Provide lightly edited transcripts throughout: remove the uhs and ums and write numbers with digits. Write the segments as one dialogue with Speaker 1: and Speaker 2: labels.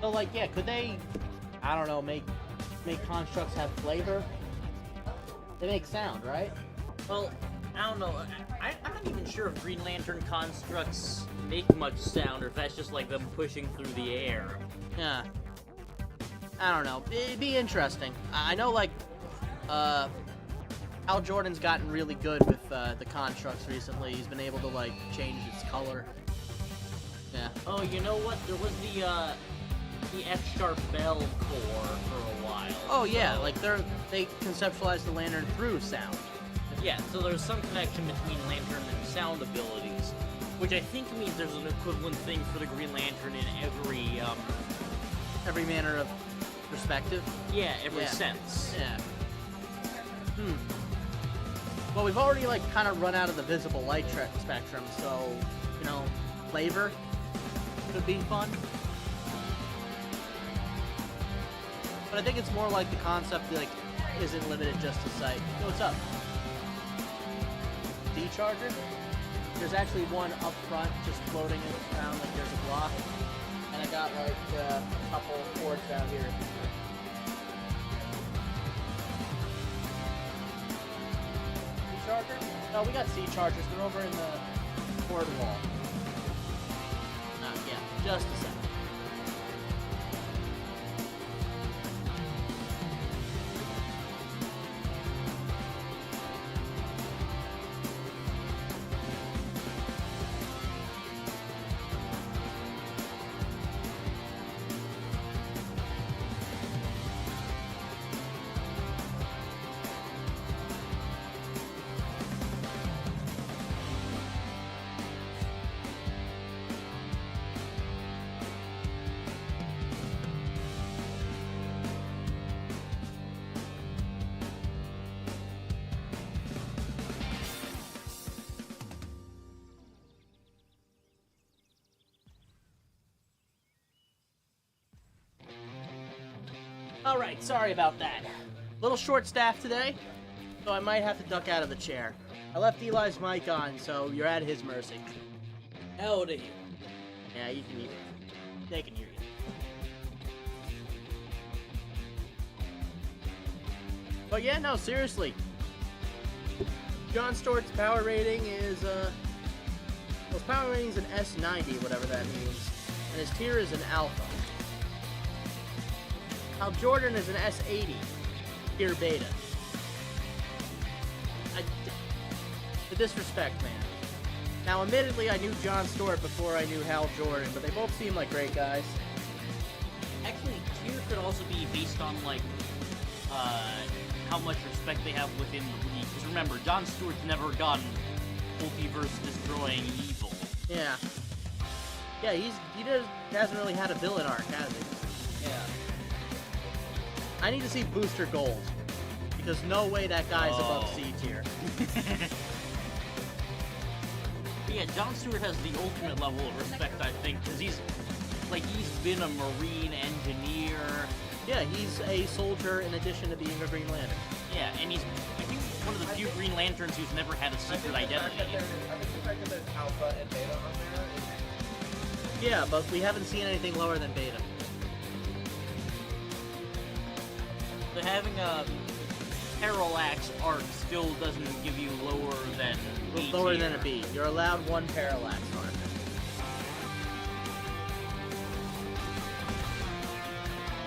Speaker 1: So, like, yeah, could they, I don't know, make constructs have flavor? They make sound, right?
Speaker 2: Well, I don't know. I'm not even sure if Green Lantern constructs make much sound, or if that's just like them pushing through the air.
Speaker 1: Yeah. I don't know. It'd be interesting. I know, like, Hal Jordan's gotten really good with the constructs recently. He's been able to, like, change its color. Yeah.
Speaker 2: Oh, you know what? There was the F-sharp bell core for a while.
Speaker 1: Oh yeah, like they conceptualized the lantern through sound.
Speaker 2: Yeah, so there's some connection between Lantern and sound abilities, which I think means there's an equivalent thing for the Green Lantern in
Speaker 1: every manner of perspective.
Speaker 2: Yeah, every sense.
Speaker 1: Yeah. Well, we've already like kind of run out of the visible light spectrum, so you know, flavor could be fun. But I think it's more like the concept like isn't limited just to sight. Yo, what's up? D-charger? There's actually one up front just floating around like there's a block. And I got like a couple ports out here. C-charger? No, we got C-chargers. They're over in the board wall. Yeah, just a second. Alright, sorry about that. Little short-staffed today, so I might have to duck out of the chair. I left Eli's mic on, so you're at his mercy.
Speaker 2: Howdy.
Speaker 1: Yeah, you can hear it. They can hear you. But yeah, no, seriously. John Stewart's power rating is, well, his power rating is an S90, whatever that means. And his tier is an alpha. Hal Jordan is an S80, tier beta. The disrespect, man. Now, admittedly, I knew John Stewart before I knew Hal Jordan, but they both seem like great guys.
Speaker 2: Actually, tier could also be based on, like, how much respect they have within the league. Because remember, John Stewart's never gotten multiverse destroying evil.
Speaker 1: Yeah. Yeah, he hasn't really had a villain arc, has he?
Speaker 2: Yeah.
Speaker 1: I need to see Booster Gold, because no way that guy's above C tier.
Speaker 2: Yeah, John Stewart has the ultimate level of respect, I think, because he's been a Marine engineer.
Speaker 1: Yeah, he's a soldier in addition to being a Green Lantern.
Speaker 2: Yeah, and he's, I think, one of the few Green Lanterns who's never had a secret identity.
Speaker 3: I think the fact that there's Alpha and Beta on there is...
Speaker 1: Yeah, but we haven't seen anything lower than Beta.
Speaker 2: So having a parallax arc still doesn't give you lower than B
Speaker 1: Lower
Speaker 2: tier.
Speaker 1: than a B. You're allowed one parallax arc.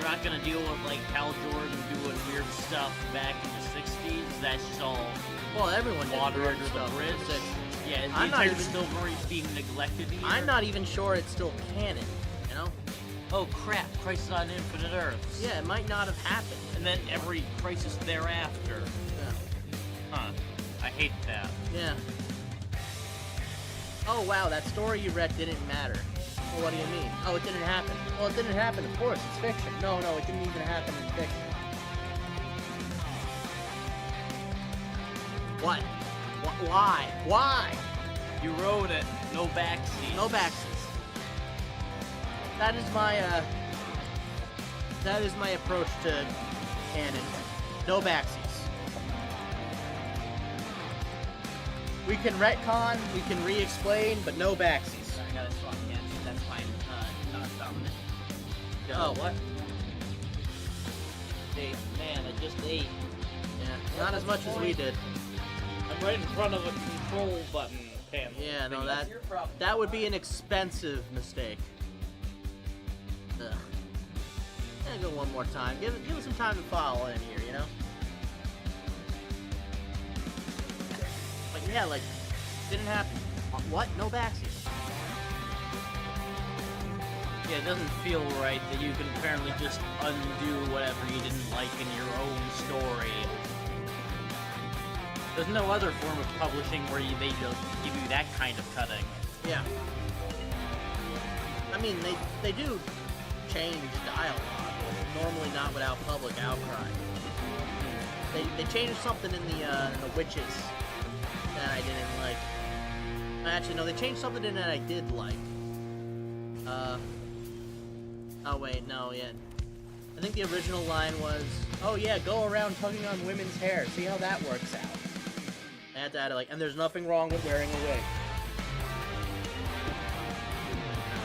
Speaker 2: We're not gonna deal with like Hal Jordan doing weird stuff back in the 60s. That's just all
Speaker 1: Well, everyone did
Speaker 2: water
Speaker 1: weird
Speaker 2: under the
Speaker 1: stuff.
Speaker 2: bridge. Yeah, the
Speaker 1: I'm not
Speaker 2: entire
Speaker 1: even-
Speaker 2: Silvery is being neglected here.
Speaker 1: I'm not even sure it's still canon, you know?
Speaker 2: Oh crap, Crisis on Infinite Earths.
Speaker 1: Yeah, it might not have happened.
Speaker 2: And then every crisis thereafter.
Speaker 1: Yeah.
Speaker 2: Huh. I hate that.
Speaker 1: Yeah. Oh, wow, that story you read didn't matter. Well, what do you mean? Oh, it didn't happen. Well, it didn't happen, of course, it's fiction. No, it didn't even happen in fiction. What? Why? Why?
Speaker 2: You wrote it. No backseat.
Speaker 1: No backseats. That is my approach to canon. No backseats. We can retcon, we can re-explain, but no backseats.
Speaker 2: I gotta swap again. That's fine. Not dominant.
Speaker 1: Oh,
Speaker 2: what? Hey, man, I just ate.
Speaker 1: Yeah, not as much as we did.
Speaker 2: I'm right in front of a control button panel.
Speaker 1: Yeah, no,
Speaker 3: That's your problem.
Speaker 1: that would be an expensive mistake. Ugh. Go one more time. Give it some time to follow in here, you know? But yeah, like, didn't happen. What? No backseat.
Speaker 2: Yeah, it doesn't feel right that you can apparently just undo whatever you didn't like in your own story. There's no other form of publishing where they just give you that kind of cutting.
Speaker 1: Yeah. I mean, they do change dialogue, but normally not without public outcry. They changed something in the Witches that I didn't like. Actually, no, they changed something in that I did like. Oh wait, no, yeah. I think the original line was, "Oh yeah, go around tugging on women's hair. See how that works out." I had to add it, like, and there's nothing wrong with wearing a wig.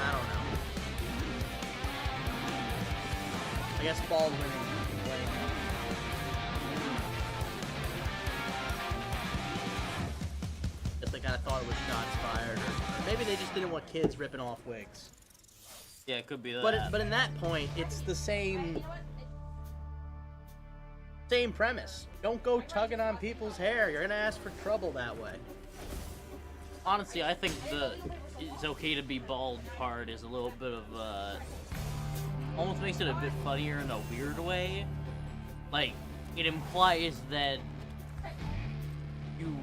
Speaker 1: I don't know. I guess bald women can blame. Guess they kind of thought it was shots fired, or maybe they just didn't want kids ripping off wigs.
Speaker 2: Yeah, it could be that.
Speaker 1: But in that point, it's the same premise. Don't go tugging on people's hair. You're gonna ask for trouble that way.
Speaker 2: Honestly, I think the it's okay to be bald part is a little bit of almost makes it a bit funnier in a weird way. Like, it implies that you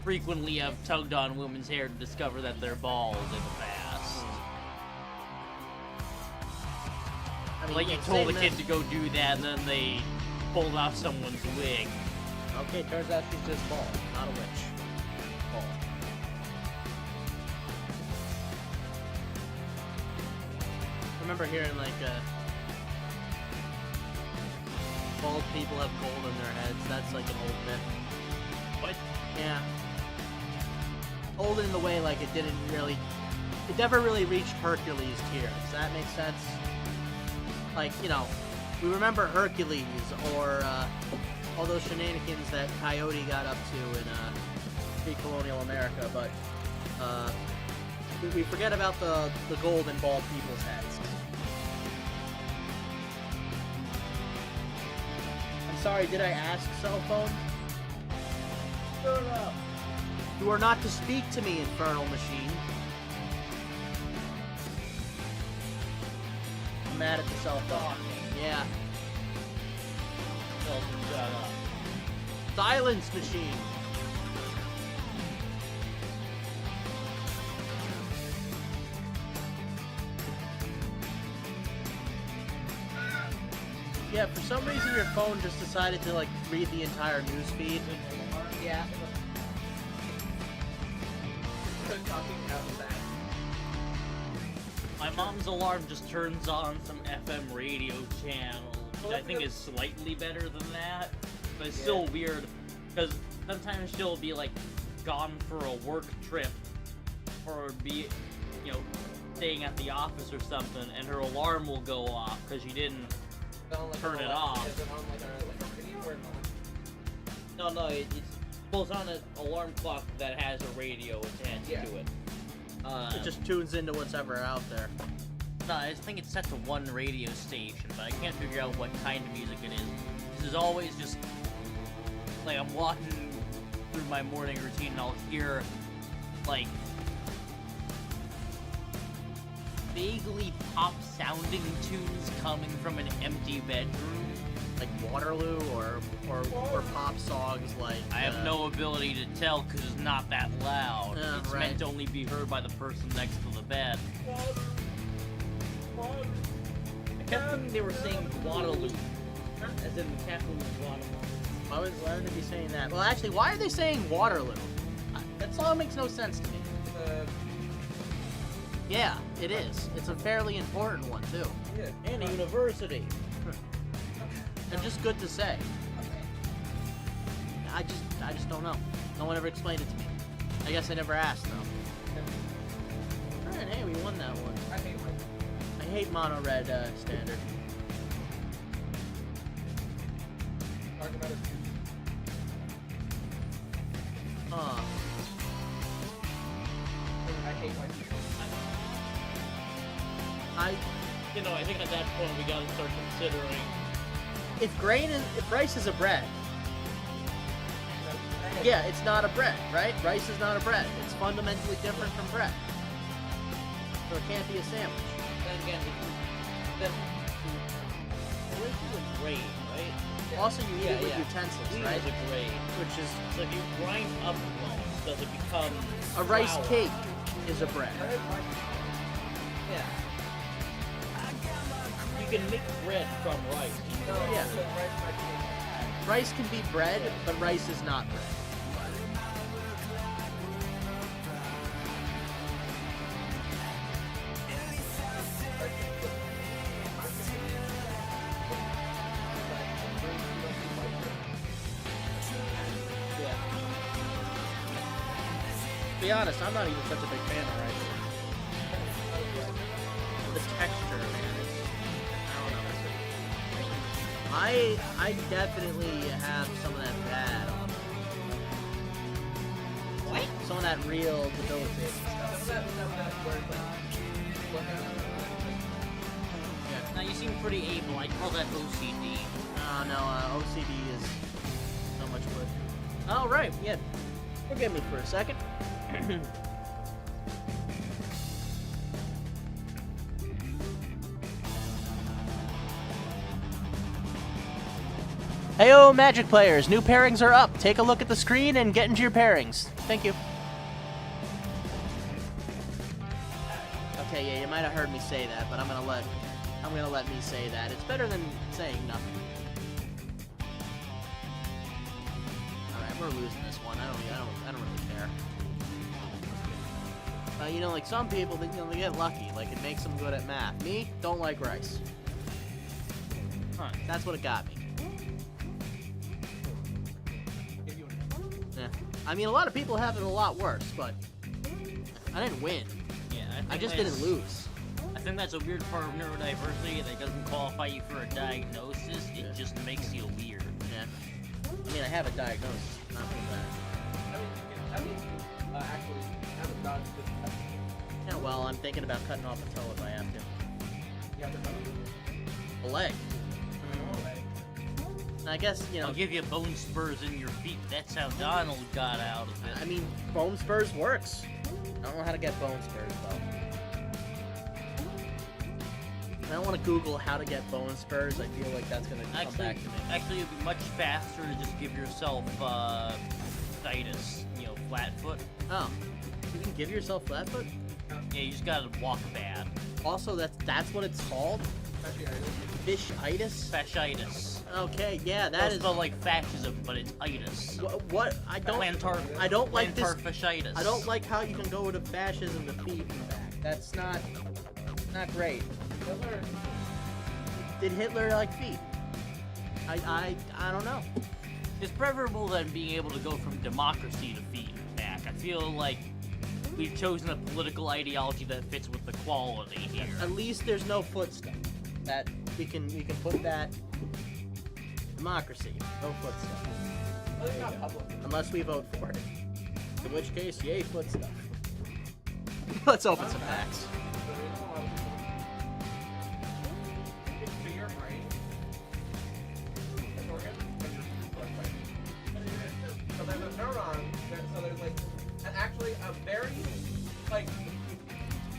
Speaker 2: frequently have tugged on women's hair to discover that they're bald in the past.
Speaker 1: I mean,
Speaker 2: Like, you
Speaker 1: yeah,
Speaker 2: told a
Speaker 1: same
Speaker 2: kid
Speaker 1: as-
Speaker 2: to go do that, and then they pulled off someone's wig.
Speaker 1: Okay, turns out she's just bald, not a witch. Bald. I remember hearing, like, bald people have gold in their heads. That's, like, an old myth.
Speaker 2: What?
Speaker 1: Yeah. Old in the way, like, it never really reached Hercules' tier. Does that make sense? Like, you know, we remember Hercules, or, all those shenanigans that Coyote got up to in, pre-colonial America, but, we forget about the gold in bald people's heads. I'm sorry, did I ask, cell phone? Turn up. You are not to speak to me, infernal machine. I'm mad at the cell phone. Yeah.
Speaker 2: Tell them to shut up.
Speaker 1: Silence machine. Yeah, for some reason your phone just decided to, like, read the entire news feed. Yeah.
Speaker 3: Talking out that.
Speaker 2: My mom's alarm just turns on some FM radio channel, which I think is slightly better than that, but it's still weird, because sometimes she'll be, like, gone for a work trip, or be, you know, staying at the office or something, and her alarm will go off, because she didn't turn it off.
Speaker 3: Is it on like a radio or not?
Speaker 2: No, it's pulls on an alarm clock that has a radio attached
Speaker 3: Yeah.
Speaker 2: to it.
Speaker 1: It just tunes into whatever out there.
Speaker 2: No, I think it's set to one radio station, but I can't figure out what kind of music it is. This is always just, like, I'm walking through my morning routine and I'll hear, like, vaguely pop-sounding tunes coming from an empty bedroom.
Speaker 1: Like Waterloo or pop songs like...
Speaker 2: I have no ability to tell because it's not that loud.
Speaker 1: Yeah,
Speaker 2: It's
Speaker 1: right.
Speaker 2: meant to only be heard by the person next to the bed. I kept thinking they were saying Waterloo, as in the capital of Waterloo.
Speaker 1: Why would they be saying that? Well, actually, why are they saying Waterloo? That song makes no sense to me. Yeah, it is. It's a fairly important one, too.
Speaker 3: Yeah.
Speaker 2: And a university.
Speaker 1: They're just good to say. I just don't know. No one ever explained it to me. I guess I never asked, though. Alright, hey, we won that one.
Speaker 3: I hate my.
Speaker 1: I hate mono red standard.
Speaker 3: Talking about it. I hate white people.
Speaker 2: You know, I think at that point we gotta start considering.
Speaker 1: If rice is a bread, yeah, it's not a bread, right? Rice is not a bread. It's fundamentally different from bread. So it can't be a sandwich.
Speaker 2: Then again, rice is a grain, right?
Speaker 1: Also, you eat it with utensils,
Speaker 2: Wheat
Speaker 1: right?
Speaker 2: is a grain.
Speaker 1: Which is
Speaker 2: So if you grind up rice, does it become
Speaker 1: a rice
Speaker 2: flour?
Speaker 1: cake is a bread.
Speaker 2: Yeah. You can make bread from rice.
Speaker 1: Yeah. Rice can be bread, but rice is not bread. To be honest, I'm not even such a big fan of rice. The texture, man. I definitely have some of that bad on me.
Speaker 2: What?
Speaker 1: Some of that real debilitating stuff.
Speaker 2: Now you seem pretty able. I call that OCD.
Speaker 1: No, OCD is so much worse. Oh, right, yeah. Forgive me for a second. Heyo, Magic players! New pairings are up. Take a look at the screen and get into your pairings. Thank you. Okay, yeah, you might have heard me say that, but I'm gonna let me say that. It's better than saying nothing. All right, we're losing this one. I don't really care. You know, like some people, they get lucky. Like it makes them good at math. Me, don't like rice.
Speaker 2: Huh.
Speaker 1: That's what it got me. Yeah. I mean, a lot of people have it a lot worse, but I didn't win.
Speaker 2: Yeah,
Speaker 1: I just didn't lose.
Speaker 2: I think that's a weird part of neurodiversity that doesn't qualify you for a diagnosis. It just makes you weird.
Speaker 1: Yeah. I mean, I have a diagnosis, not for that.
Speaker 3: Actually, I haven't gotten to this.
Speaker 1: Yeah, well, I'm thinking about cutting off a toe if I have to.
Speaker 3: You have to cut
Speaker 1: A leg. I guess, you know.
Speaker 2: I'll give you bone spurs in your feet. That's how Donald got out of it.
Speaker 1: I mean, bone spurs works. I don't know how to get bone spurs, though. I don't want to Google how to get bone spurs. I feel like that's going to come back to me.
Speaker 2: Actually, it'd be much faster to just give yourself itis, flat foot.
Speaker 1: Oh. You can give yourself flat foot?
Speaker 2: Yeah, you just gotta walk bad.
Speaker 1: Also, that's what it's called? Fishitis?
Speaker 2: Fasciitis.
Speaker 1: Okay, yeah, that is
Speaker 2: spelled like fascism, but it's itis.
Speaker 1: What? I don't like this.
Speaker 2: Plantar fasciitis.
Speaker 1: I don't like how you can go to fascism to feet and back. That's not great.
Speaker 3: Hitler.
Speaker 1: Did Hitler like feet? I don't know.
Speaker 2: It's preferable than being able to go from democracy to feet and back. I feel like we've chosen a political ideology that fits with the quality here.
Speaker 1: At least there's no foot stuff. That we can put that democracy. No foot stuff.
Speaker 3: Well, it's not public.
Speaker 1: Unless we vote for it. In which case, yay, foot stuff. Let's open some packs.
Speaker 3: It's to your brain. It's organ. So there's a neuron. So there's actually a very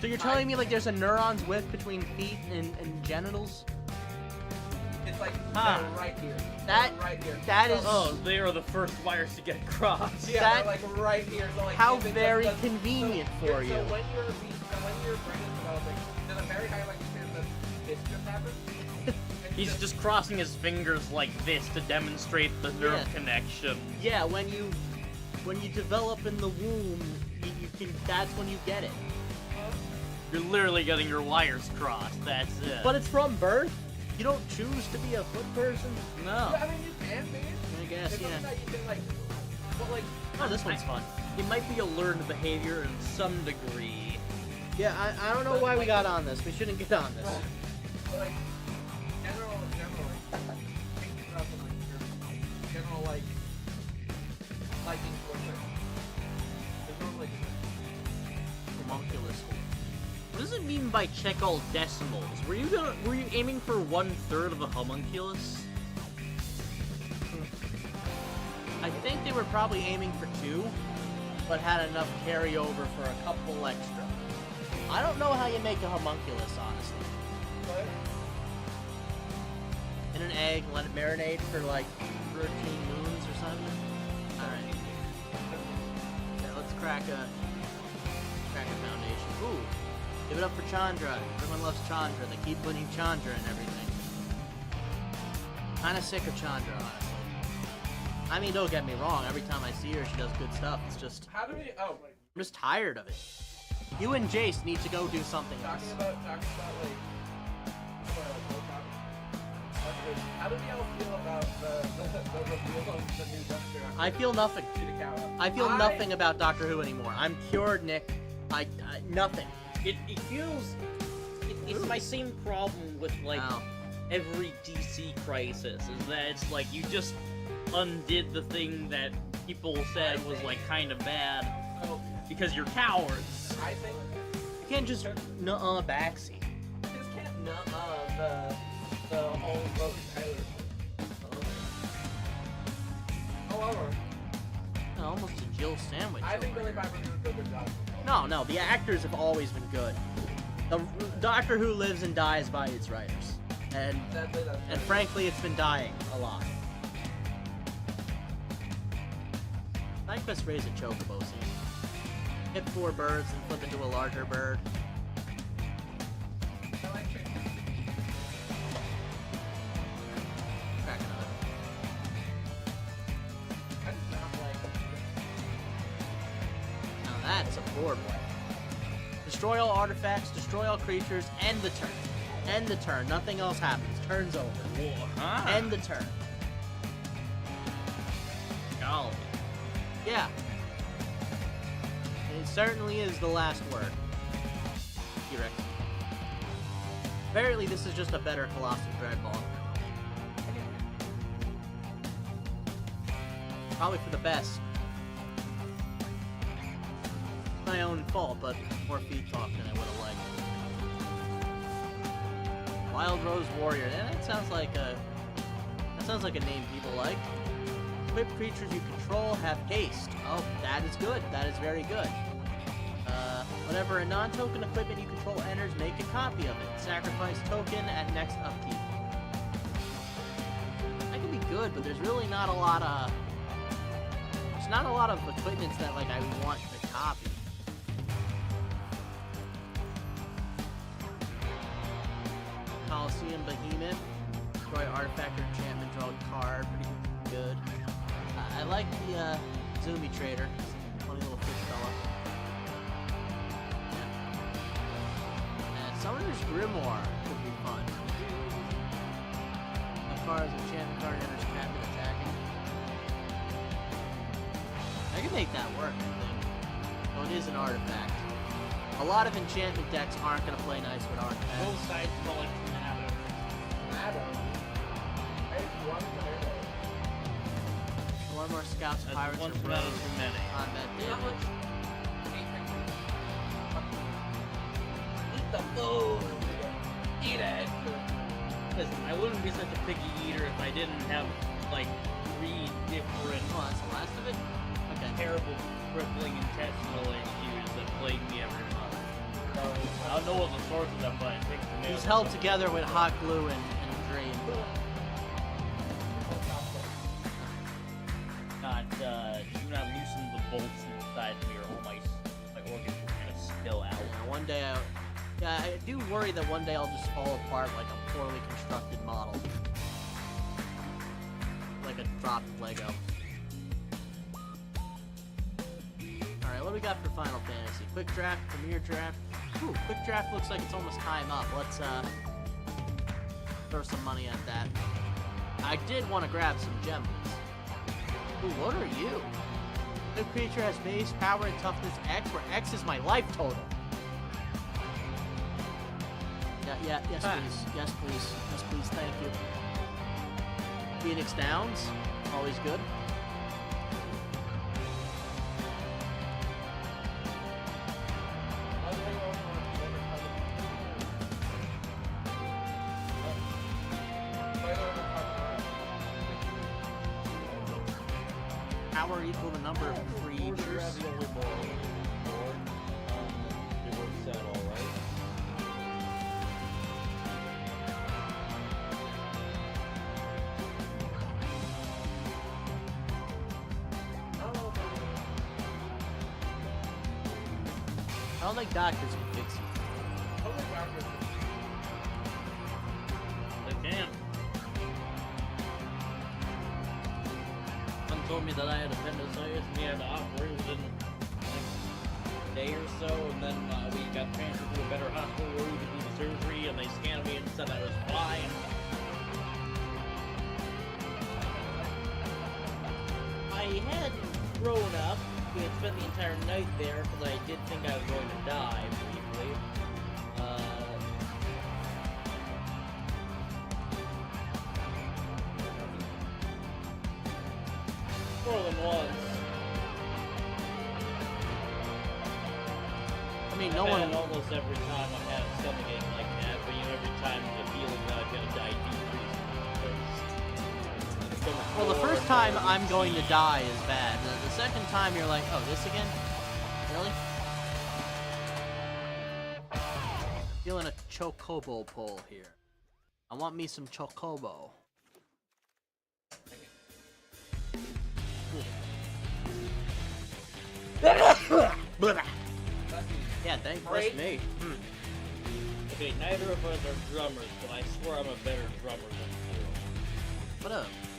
Speaker 1: So you're telling me there's a neuron's width between feet and genitals?
Speaker 3: It's like right here.
Speaker 1: That
Speaker 3: right here.
Speaker 1: that is
Speaker 2: Oh, they are the first wires to get crossed.
Speaker 3: Yeah,
Speaker 1: that-
Speaker 3: they're right here. So
Speaker 1: how
Speaker 3: if it
Speaker 1: very
Speaker 3: just does-
Speaker 1: convenient
Speaker 3: so,
Speaker 1: for you.
Speaker 3: So when your brain is developing, there's a very high chance that this just happened.
Speaker 2: He's just crossing his fingers like this to demonstrate the nerve
Speaker 1: Yeah.
Speaker 2: connection.
Speaker 1: Yeah, when you develop in the womb, you can. That's when you get it.
Speaker 2: You're literally getting your wires crossed. That's it.
Speaker 1: But it's from birth. You don't choose to be a foot person. No.
Speaker 3: I mean, you can be.
Speaker 1: I guess,
Speaker 3: It's
Speaker 1: yeah.
Speaker 3: something that you can
Speaker 1: Oh, this one's fun.
Speaker 2: it might be a learned behavior in some degree.
Speaker 1: Yeah, I don't know why we got on this. We shouldn't get on this.
Speaker 3: But like, general, like, thinking about the, like, your general, like, liking towards it. There's no, like,
Speaker 2: Homunculus. What does it mean by check all decimals? Were you aiming for 1/3 of a homunculus?
Speaker 1: I think they were probably aiming for 2, but had enough carryover for a couple extra. I don't know how you make a homunculus, honestly.
Speaker 3: but
Speaker 1: In an egg, let it marinate for like 13 moons or something. Alright. Yeah, let's crack a foundation. Ooh. Give it up for Chandra. Everyone loves Chandra. They keep putting Chandra and everything. Kinda sick of Chandra, honestly. I mean, don't get me wrong. Every time I see her, she does good stuff. It's just,
Speaker 3: how do we,
Speaker 1: I'm just tired of it. You and Jace need to go do something else.
Speaker 3: talking about, like, how do we all feel about the reveal of the new Doctor?
Speaker 1: I feel nothing. I feel nothing about Doctor Who anymore. I'm cured, Nick. Nothing.
Speaker 2: It feels... It's my same problem with, like,
Speaker 1: Wow.
Speaker 2: every DC crisis, is that it's like, you just undid the thing that people said was, like, kind of bad,
Speaker 3: So,
Speaker 2: because you're cowards.
Speaker 3: I think
Speaker 1: You can't just nuh-uh backseat.
Speaker 3: you just can't the whole Rose Tyler. However,
Speaker 1: Almost a Jill sandwich.
Speaker 3: I think
Speaker 1: over
Speaker 3: Billy
Speaker 1: here.
Speaker 3: Piper did a good job.
Speaker 1: No, the actors have always been good. The Doctor Who lives and dies by its writers. And frankly, it's been dying a lot. Nyquist raised a chocobo scene. Hit 4 birds and flip into a larger bird.
Speaker 3: I like chicken.
Speaker 1: Crack another.
Speaker 3: I do not like
Speaker 1: Now that's a board play. Destroy all artifacts, destroy all creatures, end the turn. End the turn. Nothing else happens. Turn's over.
Speaker 2: Huh?
Speaker 1: End the turn.
Speaker 2: Golly.
Speaker 1: Yeah. It certainly is the last word. T-Rex. Apparently this is just a better Colossal Dreadball. Probably for the best. My own fault, but more feed talk than I would have liked. Wild Rose Warrior. That sounds like a name people like. Equipped creatures you control have haste. Oh, that is good. That is very good. Whenever a non-token equipment you control enters, make a copy of it. Sacrifice token at next upkeep. That can be good, but there's really not a lot of... There's not a lot of equipments that, like, I want to copy. Coliseum Behemoth. Destroy artifact or enchantment, draw a card. Pretty good. I like the Zoomy Trader. Funny little fish fella. Yeah. Summoner's Grimoire could be fun. That card is an enchantment card enters captain attacking. I can make that work, I think. Well, it is an artifact. A lot of enchantment decks aren't going to play nice with artifacts.
Speaker 2: Both sides call it Tornado.
Speaker 3: Adam. I have one Tornado.
Speaker 1: One more scouts,
Speaker 2: That's
Speaker 1: pirates,
Speaker 2: one
Speaker 1: or
Speaker 2: Tornado
Speaker 1: rogues.
Speaker 2: too many.
Speaker 1: Combat damage.
Speaker 3: Eat the food. Eat it.
Speaker 2: Listen, I wouldn't be such a picky eater if I didn't have, like, 3 different
Speaker 1: Oh, that's the last of it? Okay.
Speaker 2: terrible, crippling intestinal issues that plague me every month. I don't know what the source of them, but I think the
Speaker 1: It was held together with hot glue and dream.
Speaker 2: Do not loosen the bolts inside me, or all my organs will kind of spill out.
Speaker 1: Yeah, one day I do worry that one day I'll just fall apart like a poorly constructed model. Like a dropped Lego. Alright, what do we got for Final Fantasy? Quick draft, premier draft. Ooh, quick draft looks like it's almost time up. Let's throw some money at that. I did want to grab some gems. Ooh, what are you? The creature has base, power, and toughness X, where X is my life total. Yeah, yes, please. Yes, please. Yes, please. Thank you. Phoenix Downs, always good. Power equal the number of creatures.
Speaker 4: It works out all right.
Speaker 1: I don't think doctors can fix you.
Speaker 2: They can. Someone told me that I had appendicitis and we had to operate within a day or so, and then we got transferred to a better hospital where we could do the surgery, and they scanned me and said I was fine. I had grown up. We had spent the entire night there because I did think I was going to die briefly. More than once.
Speaker 1: I mean,
Speaker 2: I've
Speaker 1: no one.
Speaker 2: had almost every time I've had a stomach ache like that, but every time the feeling that I'm gonna die decreases.
Speaker 1: Well, the first time I'm going to die is bad. The second time you're like, oh, this again? Really? Feeling a chocobo pull here. I want me some chocobo. Yeah, bless me.
Speaker 2: Okay, neither of us are drummers, but I swear I'm a better drummer than you.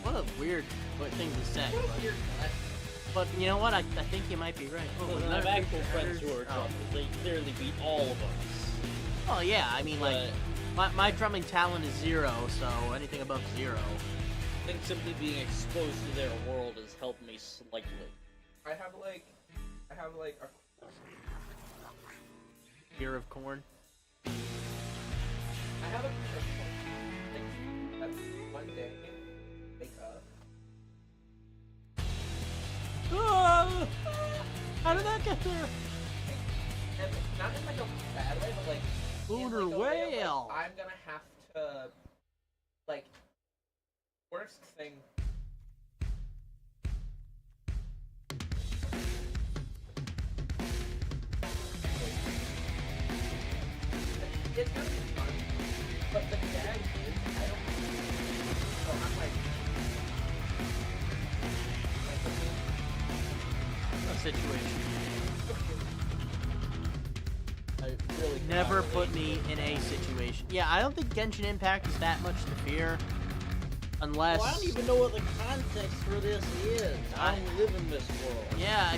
Speaker 1: What a weird thing to say. But you know what? I think you might be right.
Speaker 2: Listen, I have actual friends who are drummers. They clearly beat all of us.
Speaker 1: Oh yeah, I mean like my drumming talent is 0, so anything above 0.
Speaker 2: I think simply being exposed to their world has helped me slightly.
Speaker 3: I have like a
Speaker 1: Ear of corn.
Speaker 3: I have a that's one day wake up.
Speaker 1: Oh, how did that get there?
Speaker 3: And not in like a bad way, but like
Speaker 1: Lunar
Speaker 3: in like a way of,
Speaker 1: whale.
Speaker 3: like, I'm gonna have to like worst thing. It's gonna be fun, but the gag is I don't. So I'm like
Speaker 1: A situation.
Speaker 3: I really
Speaker 1: Never
Speaker 3: cannot
Speaker 1: put
Speaker 3: relate.
Speaker 1: me in a situation. Yeah, I don't think Genshin Impact is that much to fear. Unless...
Speaker 2: Well, I don't even know what the context for this is. I don't live in this world.
Speaker 1: Yeah,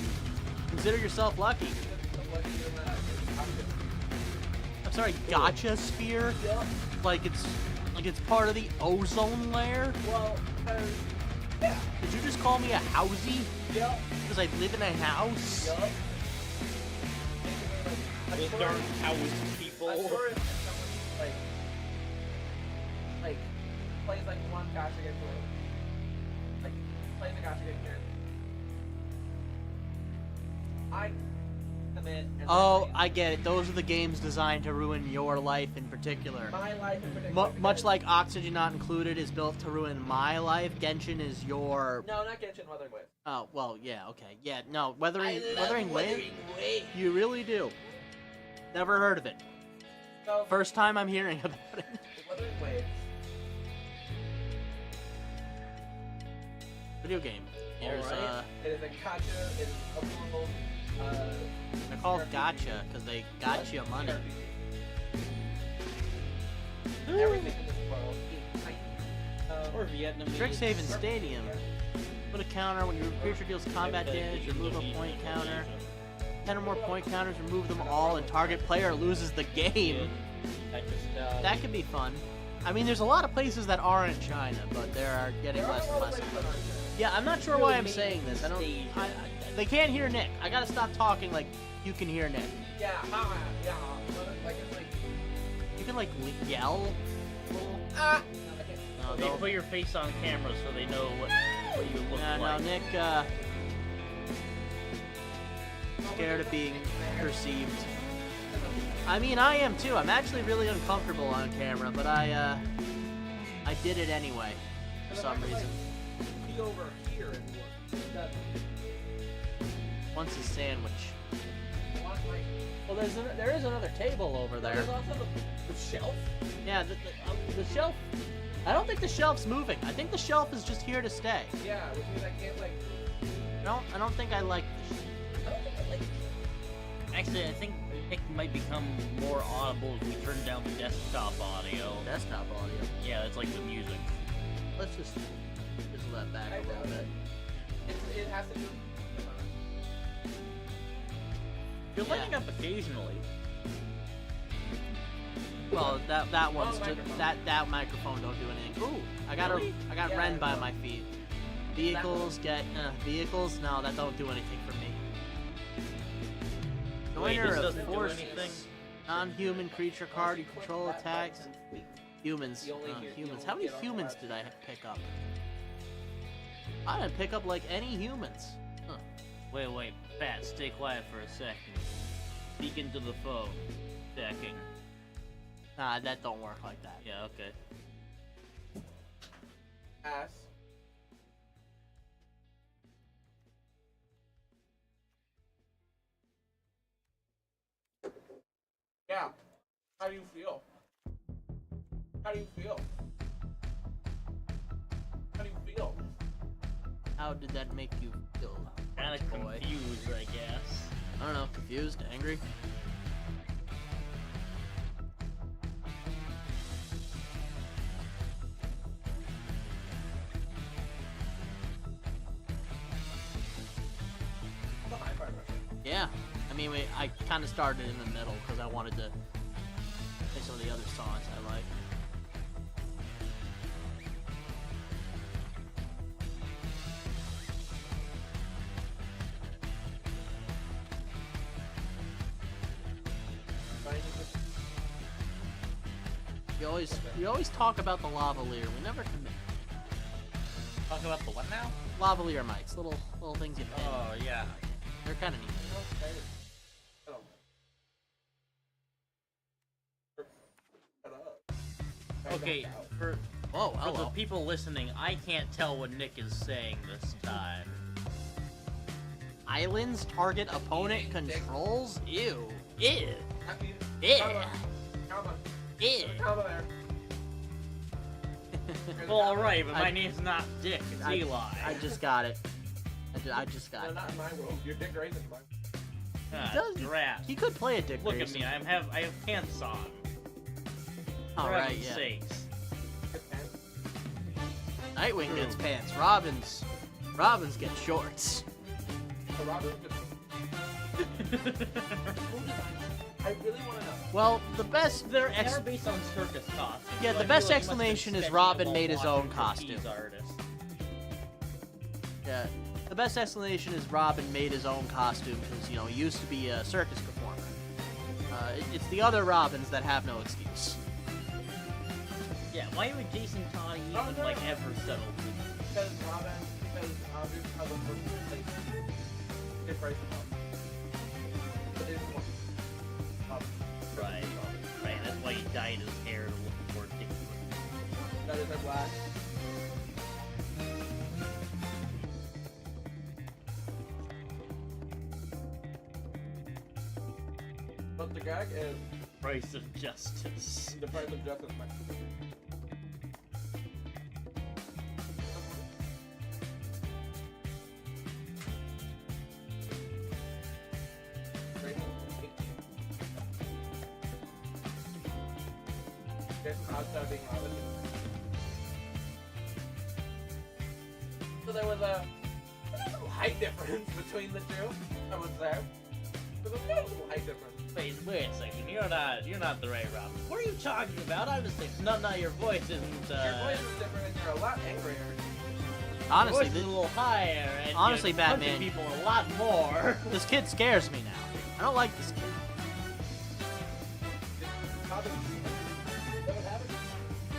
Speaker 1: consider yourself lucky. I'm sorry, gotcha sphere?
Speaker 3: Yup.
Speaker 1: Like it's part of the ozone layer?
Speaker 3: Well, yeah.
Speaker 1: Did you just call me a housey?
Speaker 3: Yup.
Speaker 1: Because I live in a house?
Speaker 3: Yup.
Speaker 2: With dark house people.
Speaker 3: I'm sure if someone like plays like one gacha game for like plays a gacha game again. I commit and
Speaker 1: Oh,
Speaker 3: then
Speaker 1: I get it. Those are the games designed to ruin your life in particular.
Speaker 3: my life in particular.
Speaker 1: Much like Oxygen Not Included is built to ruin my life, Genshin is your...
Speaker 3: No, not Genshin, Wuthering Waves.
Speaker 1: Oh, well, yeah, okay. Yeah, no, Wuthering
Speaker 2: Wuthering
Speaker 1: Waves?
Speaker 2: Waves.
Speaker 1: You really do. Never heard of it.
Speaker 3: So
Speaker 1: First time I'm hearing about it.
Speaker 3: Wuthering Waves.
Speaker 1: Video game. Here's,
Speaker 3: Alright. It is a gacha. It is a normal.
Speaker 1: they're called
Speaker 3: RPG.
Speaker 1: gacha because they got you money.
Speaker 3: Everything in this world is tiny.
Speaker 2: Or Vietnamese.
Speaker 1: Strixhaven Stadium. Put a counter when your creature deals combat damage, remove a point counter. 10 or more point counters, remove them all, and target player loses the game. That could be fun. I mean, there's a lot of places that are in China, but there are getting
Speaker 3: There are
Speaker 1: less
Speaker 3: a
Speaker 1: and
Speaker 3: lot of
Speaker 1: less.
Speaker 3: places that aren't there.
Speaker 1: Yeah, I'm not sure why I'm saying this. I don't. They can't hear Nick. I gotta stop talking like you can hear Nick.
Speaker 3: Yeah, yeah. Like it's like
Speaker 1: You can like yell.
Speaker 3: Ah!
Speaker 1: No,
Speaker 2: They
Speaker 1: don't.
Speaker 2: put your face on camera so they know what you look
Speaker 1: No,
Speaker 2: like.
Speaker 1: Nick. Scared of being perceived. I mean, I am too. I'm actually really uncomfortable on camera, but I did it anyway for some reason.
Speaker 3: Be over here and look.
Speaker 1: Once a sandwich.
Speaker 3: One right.
Speaker 1: Well, there is another table over there.
Speaker 3: There's also the shelf.
Speaker 1: Yeah, the shelf. I don't think the shelf's moving. I think the shelf is just here to stay.
Speaker 3: Yeah, which means I can't like.
Speaker 1: I don't think I like this.
Speaker 3: I don't think I like.
Speaker 2: Actually, I think Nick might become more audible if we turn down the desktop audio.
Speaker 1: Desktop audio.
Speaker 2: Yeah, it's like the music.
Speaker 1: Let's just fizzle that back
Speaker 3: I
Speaker 1: a little
Speaker 3: doubt
Speaker 1: bit.
Speaker 3: It has to do.
Speaker 2: You're
Speaker 1: Yeah.
Speaker 2: lighting up occasionally.
Speaker 1: Well, that one's
Speaker 3: Wrong
Speaker 1: just,
Speaker 3: microphone.
Speaker 1: that microphone don't do anything. Ooh, I got
Speaker 2: Really?
Speaker 1: Yeah, Ren by my feet. Vehicles vehicles. No, that don't do anything for me.
Speaker 2: Wait,
Speaker 1: Joiner
Speaker 2: this
Speaker 1: of
Speaker 2: doesn't do
Speaker 1: forces.
Speaker 2: anything?
Speaker 1: Non-human creature card. You control attacks. Humans.
Speaker 3: You only hear-
Speaker 1: Humans.
Speaker 3: you
Speaker 1: How
Speaker 3: only
Speaker 1: many
Speaker 3: get on
Speaker 1: humans
Speaker 3: the
Speaker 1: did I pick up? I didn't pick up like any humans. Huh.
Speaker 2: Wait, Pat, stay quiet for a second. Speak into the phone. Checking.
Speaker 1: Nah, that don't work like that.
Speaker 2: Yeah, okay.
Speaker 3: Ass. Yeah. How do you feel? How do you feel? How do you feel?
Speaker 1: How did that make you feel?
Speaker 2: Kinda
Speaker 1: boy?
Speaker 2: confused, I guess.
Speaker 1: I don't know. Confused? Angry?
Speaker 3: The high five right there.
Speaker 1: Yeah. I mean, I kind of started in the middle because I wanted to play some of the other songs I like. We always talk about the lavalier. We never commit.
Speaker 2: Talk about the what now?
Speaker 1: Lavalier mics, little things you pin.
Speaker 2: Oh, yeah.
Speaker 1: They're kind of neat.
Speaker 2: Okay, for
Speaker 1: Whoa,
Speaker 2: the
Speaker 1: hello.
Speaker 2: people listening, I can't tell what Nick is saying this time.
Speaker 1: Islands target opponent
Speaker 3: Eating dick.
Speaker 1: controls. Ew. Ew.
Speaker 3: I mean,
Speaker 1: Yeah.
Speaker 3: comma.
Speaker 1: Ew.
Speaker 3: There's a comma there. There's a
Speaker 2: Well,
Speaker 3: comma.
Speaker 2: alright, but my
Speaker 1: I-
Speaker 2: name's not Dick, it's Eli.
Speaker 1: I just got it. I just got
Speaker 3: No,
Speaker 1: it.
Speaker 3: not in my world. Your dick right in mine.
Speaker 2: Ah,
Speaker 1: does-
Speaker 2: drat.
Speaker 1: He could play a Dick
Speaker 2: Look at
Speaker 1: Grayson.
Speaker 2: me, I have pants on. For
Speaker 1: All right,
Speaker 2: heaven's
Speaker 1: yeah.
Speaker 2: sakes.
Speaker 3: Good pen.
Speaker 1: Nightwing
Speaker 2: True.
Speaker 1: gets pants. Robin's get shorts.
Speaker 3: So Robin, I really want to know.
Speaker 1: Well, the best
Speaker 2: They're based on circus costumes.
Speaker 1: Yeah,
Speaker 2: so
Speaker 1: the
Speaker 2: I
Speaker 1: best
Speaker 2: feel like you must have been
Speaker 1: explanation is
Speaker 2: spending
Speaker 1: Robin
Speaker 2: a
Speaker 1: made his
Speaker 2: lot
Speaker 1: own
Speaker 2: watching
Speaker 1: costume.
Speaker 2: trapeze artists.
Speaker 1: Yeah. The best explanation is Robin made his own costume because, he used to be a circus performer. It's the other Robins that have no excuse.
Speaker 2: Yeah, why would Jason Todd even,
Speaker 3: Oh, no.
Speaker 2: ever settle for
Speaker 3: Because Andrew's cousin was like Dick Grayson. But it's one.
Speaker 2: Right. Right, that's why he dyed his hair to look more different.
Speaker 3: That is a black. But the gag is
Speaker 2: Price of justice.
Speaker 3: the price of justice. Being Robin. So there was a height difference between the two. I would say. There was a little height difference.
Speaker 2: Wait a second, you're not the right Robin. What are you talking about? I was thinking, no, your voice isn't,
Speaker 3: Your voice is different and you're a lot angrier.
Speaker 1: Honestly,
Speaker 2: your voice is a little higher, and
Speaker 1: Honestly,
Speaker 2: you're punching
Speaker 1: Batman.
Speaker 2: people a lot more.
Speaker 1: this kid scares me now. I don't like this kid.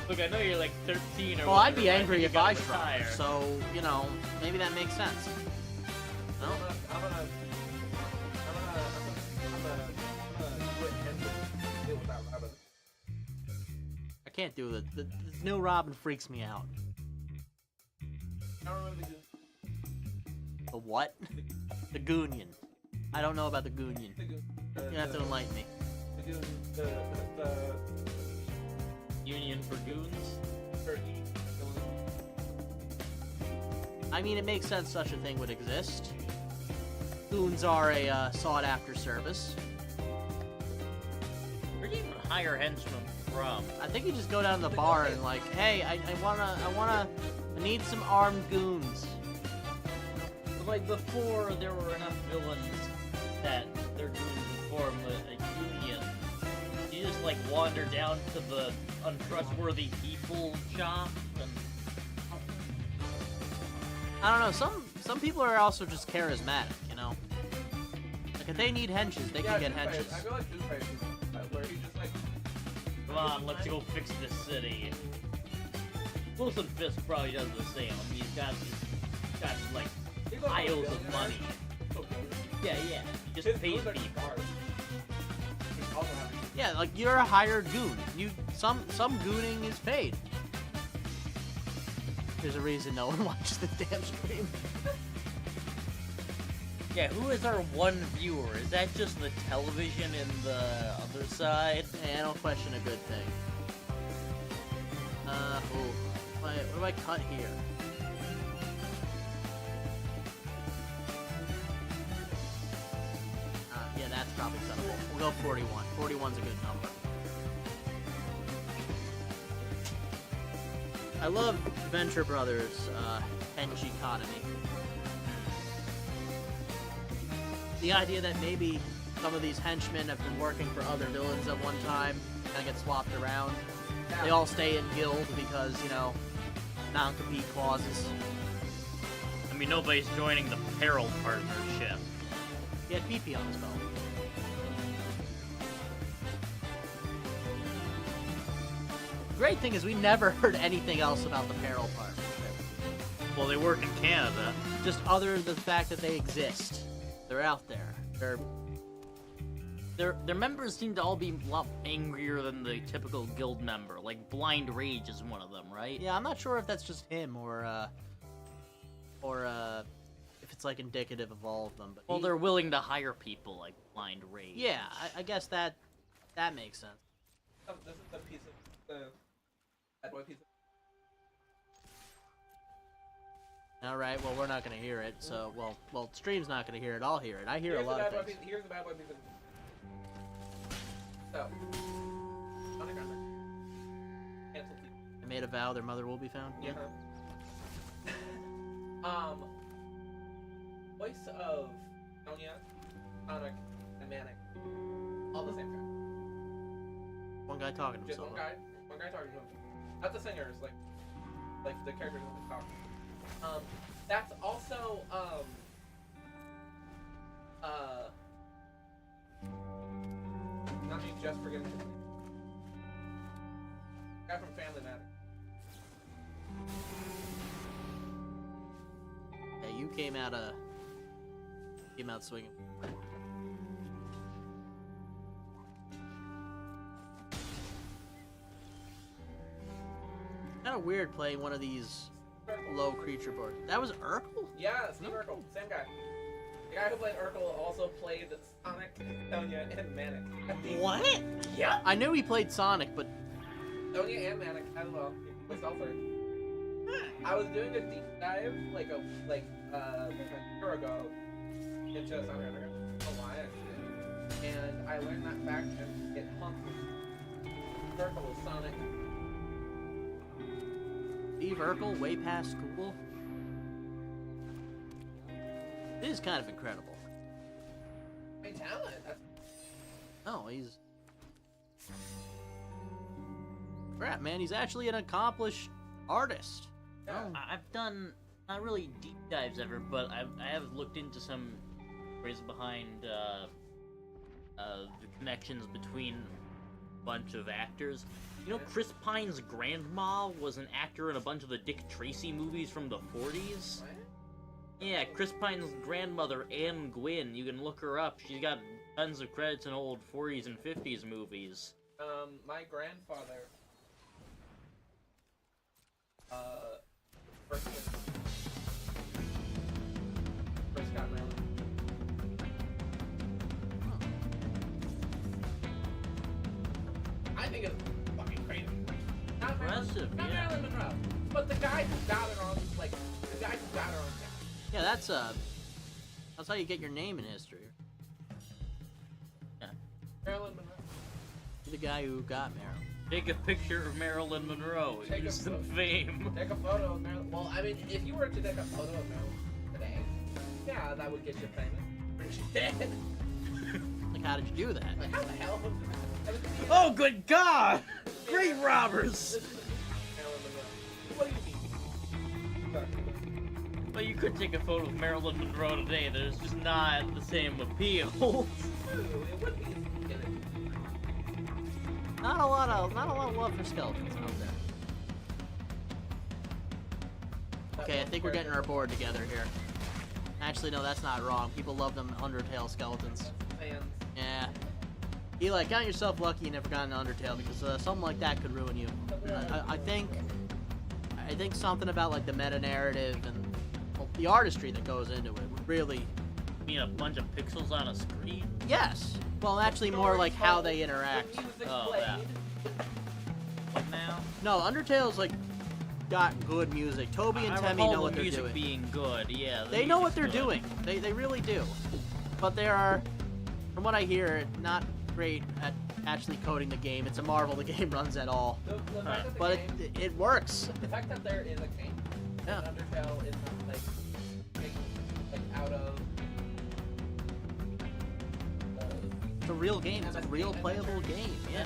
Speaker 2: Look, I know you're like 13 or
Speaker 1: Well, I'd
Speaker 2: whatever,
Speaker 1: be
Speaker 2: but
Speaker 1: angry
Speaker 2: you
Speaker 1: if
Speaker 2: gotta
Speaker 1: I shrunk.
Speaker 2: retire.
Speaker 1: So, you know, maybe that makes sense. No?
Speaker 3: I'm gonna do it and deal with that rabbit.
Speaker 1: I can't do it. The new Robin freaks me out.
Speaker 3: I don't remember
Speaker 1: The what? The Goonion. I don't know about the Goonion. You have to enlighten me.
Speaker 3: the
Speaker 2: Union for Goons?
Speaker 3: turkey.
Speaker 1: I mean, it makes sense such a thing would exist. Goons are a sought-after service.
Speaker 2: Where do you even hire henchmen from?
Speaker 1: I think you just go down to the bar and like, hey, I need some armed goons.
Speaker 2: Like, before there were enough villains that their goons would form a union, you just, like, wander down to the untrustworthy people shop and...
Speaker 1: I don't know. Some people are also just charismatic, you know. Like if they need henches, they can get henches.
Speaker 3: I feel like Two-Face is where he just like.
Speaker 2: Come on, let's go fix this city. Wilson Fisk probably does the same. I mean, he's got like,
Speaker 3: He's like
Speaker 2: piles
Speaker 3: a
Speaker 2: of money. Yeah, yeah. He just
Speaker 3: His
Speaker 2: pays
Speaker 3: moves are
Speaker 2: people.
Speaker 3: hard. He's also happy.
Speaker 1: Yeah, like you're a hired goon. Some gooning is paid. There's a reason no one watches the damn stream.
Speaker 2: Yeah, who is our one viewer? Is that just the television in the other side?
Speaker 1: Hey, I don't question a good thing. Ooh. What do I cut here? Yeah, that's probably cuttable. We'll go 41. 41's a good number. I love Venture Brothers' hench economy. The idea that maybe some of these henchmen have been working for other villains at one time, kind of get swapped around. They all stay in guild because, you know, non-compete clauses.
Speaker 2: I mean, nobody's joining the Peril Partnership.
Speaker 1: He had PP on his phone. Great thing is we never heard anything else about the Peril Partnership.
Speaker 2: Well, they work in Canada.
Speaker 1: Just other than the fact that they exist. They're out there.
Speaker 2: Their members seem to all be a lot angrier than the typical guild member. Like, Blind Rage is one of them, right?
Speaker 1: Yeah, I'm not sure if that's just him or if it's like indicative of all of them. But
Speaker 2: Well, they're willing to hire people like Blind Rage.
Speaker 1: yeah, I guess that makes sense.
Speaker 3: This is the piece of the bad boy piece.
Speaker 1: All right, well we're not gonna hear it, so well stream's not gonna hear it. I'll hear it. I hear a lot of things.
Speaker 3: Here's the bad boy piece. So, Sonic Runner. Cancel
Speaker 1: I made a vow their mother will be found. Yeah.
Speaker 3: Voice of Sonya, Sonic, and Manic. All the same guy.
Speaker 1: One guy talking to
Speaker 3: Just
Speaker 1: himself.
Speaker 3: one guy talking to him. Not the singers, like the characters in the talk. That's also, not me just forgetting his name. Guy from Family Matters.
Speaker 1: Yeah, you came out swinging. Kind of weird playing one of these low creature boards. That was Urkel?
Speaker 3: Yeah, Steve Urkel, same guy. The guy who played Urkel also played Sonic, Sonya, and Manic.
Speaker 1: What?
Speaker 3: Yeah.
Speaker 1: I knew he played Sonic, but
Speaker 3: Sonya and Manic as well. He voiced all three. I was doing a deep dive like a year ago into Sonic. I don't know why actually. And I learned that fact and it punked me. Urkel was Sonic.
Speaker 1: Steve Urkel, way past school. This is kind of incredible.
Speaker 3: My talent. That's
Speaker 1: Oh, he's... Crap, man, he's actually an accomplished artist.
Speaker 3: yeah.
Speaker 2: I've done, not really deep dives ever, but I have looked into some ways behind the connections between bunch of actors. You know, Chris Pine's grandma was an actor in a bunch of the Dick Tracy movies from the 40s.
Speaker 3: What?
Speaker 2: Yeah, Chris Pine's grandmother, Anne Gwynn. You can look her up. She's got tons of credits in old 40s and 50s movies.
Speaker 3: My grandfather, first got Maryland. I think it's fucking crazy. Not
Speaker 2: Impressive,
Speaker 3: Not
Speaker 2: yeah.
Speaker 3: Marilyn Monroe, but the guy who got her on, like, the guy who got her on camera.
Speaker 1: Yeah, that's how you get your name in history.
Speaker 2: Yeah.
Speaker 3: Marilyn Monroe.
Speaker 1: You're the guy who got Marilyn.
Speaker 2: Take a picture of Marilyn Monroe.
Speaker 3: Take a
Speaker 2: Instant
Speaker 3: photo.
Speaker 2: fame.
Speaker 3: Take a photo of Marilyn. Well, I mean, if you were to take a photo of Marilyn today, yeah, that would get you famous. But she's dead.
Speaker 1: Like, how did you do that?
Speaker 3: Like, how the hell? I mean,
Speaker 2: Oh, good God! Great
Speaker 3: This
Speaker 2: robbers!
Speaker 3: is Marilyn Monroe. What do you mean? Sorry.
Speaker 2: Well, you could take a photo of Marilyn Monroe today. There's just not the same appeal.
Speaker 3: True, it would be in the beginning.
Speaker 1: Not a lot of love for skeletons out there. Okay, I think we're getting our board together here. Actually, no, that's not wrong. People love them Undertale skeletons.
Speaker 3: Fans.
Speaker 1: Yeah. Eli, count yourself lucky you never got an Undertale, because something like that could ruin you. I think something about like the meta narrative and the artistry that goes into it would really.
Speaker 2: I mean, a bunch of pixels on a screen?
Speaker 1: Yes. Well, actually, more like how they interact.
Speaker 3: The music
Speaker 2: Oh,
Speaker 3: played.
Speaker 2: yeah. What now?
Speaker 1: No, Undertale's like got good music. Toby and
Speaker 2: I
Speaker 1: Temmie
Speaker 2: recall
Speaker 1: know what
Speaker 2: the
Speaker 1: they're
Speaker 2: music
Speaker 1: doing.
Speaker 2: being good, yeah. the
Speaker 1: They know what they're
Speaker 2: music's good.
Speaker 1: doing. They really do. But they are, from what I hear, not great at actually coding the game. It's a marvel the game runs at all.
Speaker 3: The fact that the
Speaker 1: But
Speaker 3: game,
Speaker 1: it works.
Speaker 3: the fact that there is a game,
Speaker 1: Yeah.
Speaker 3: and Undertale is not like out of.
Speaker 1: It's a real game. It's a real playable game. Yeah.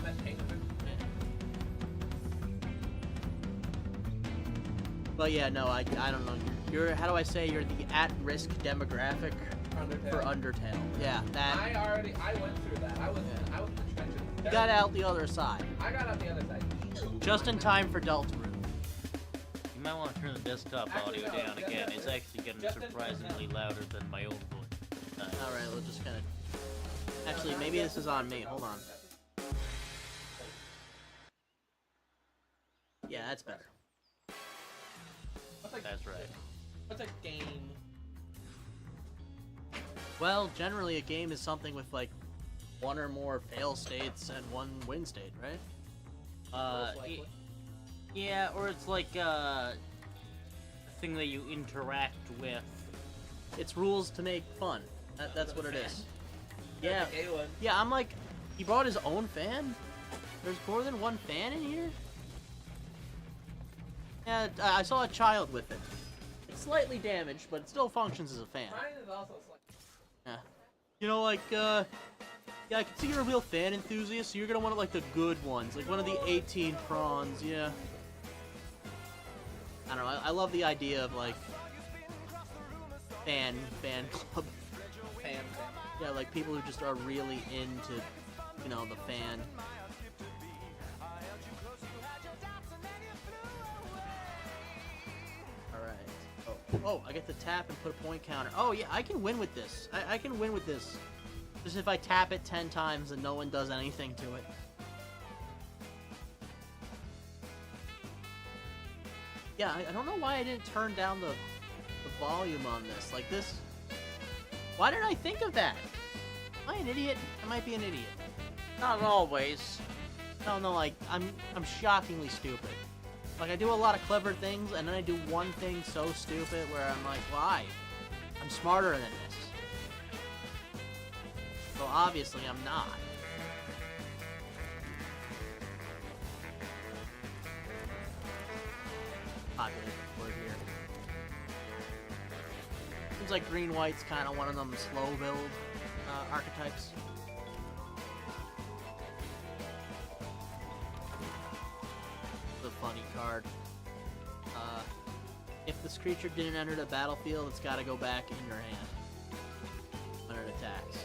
Speaker 1: But yeah, no, I don't know. You're how do I say you're the at-risk demographic for Undertale. Yeah, that
Speaker 3: I went through that. I was in the trenches.
Speaker 1: you got out the other side.
Speaker 3: I got out the other side.
Speaker 1: Just in time for Deltarune.
Speaker 2: You might want to turn the desktop
Speaker 3: Actually,
Speaker 2: audio
Speaker 3: no,
Speaker 2: down
Speaker 3: just-
Speaker 2: again. It's actually getting
Speaker 3: just-
Speaker 2: surprisingly louder than my own voice.
Speaker 1: All right, we'll just kind of. Actually, maybe this is on me. Hold on. Yeah, that's better.
Speaker 2: That's right.
Speaker 3: What's a game?
Speaker 1: Well, generally a game is something with like one or more fail states and one win state, right?
Speaker 3: Most likely.
Speaker 2: Yeah, or it's like a thing that you interact with.
Speaker 1: It's rules to make fun. That's what it is. Yeah,
Speaker 3: A one.
Speaker 1: yeah. I'm like, he brought his own fan. There's more than one fan in here. Yeah, I saw a child with it. It's slightly damaged, but it still functions as a fan.
Speaker 3: Mine is also like.
Speaker 1: Yeah. You know, like, yeah, I can see you're a real fan enthusiast, so you're gonna want, like, the good ones. Like, one of the 18 prawns, yeah. I don't know, I love the idea of, like, fan club.
Speaker 3: Fan.
Speaker 1: Yeah, like, people who just are really into, you know, the fan. Oh, I get to tap and put a point counter. Oh, yeah, I can win with this. I can win with this. Just if I tap it 10 times and no one does anything to it. Yeah, I don't know why I didn't turn down the volume on this. Like this... Why didn't I think of that? Am I an idiot? I might be an idiot.
Speaker 2: Not always.
Speaker 1: No, like, I'm shockingly stupid. Like, I do a lot of clever things, and then I do one thing so stupid where I'm like, why? I'm smarter than this. So obviously I'm not. Populate the board here. Seems like green-white's kind of one of them slow build archetypes. The funny card. If this creature didn't enter the battlefield, it's got to go back in your hand when it attacks.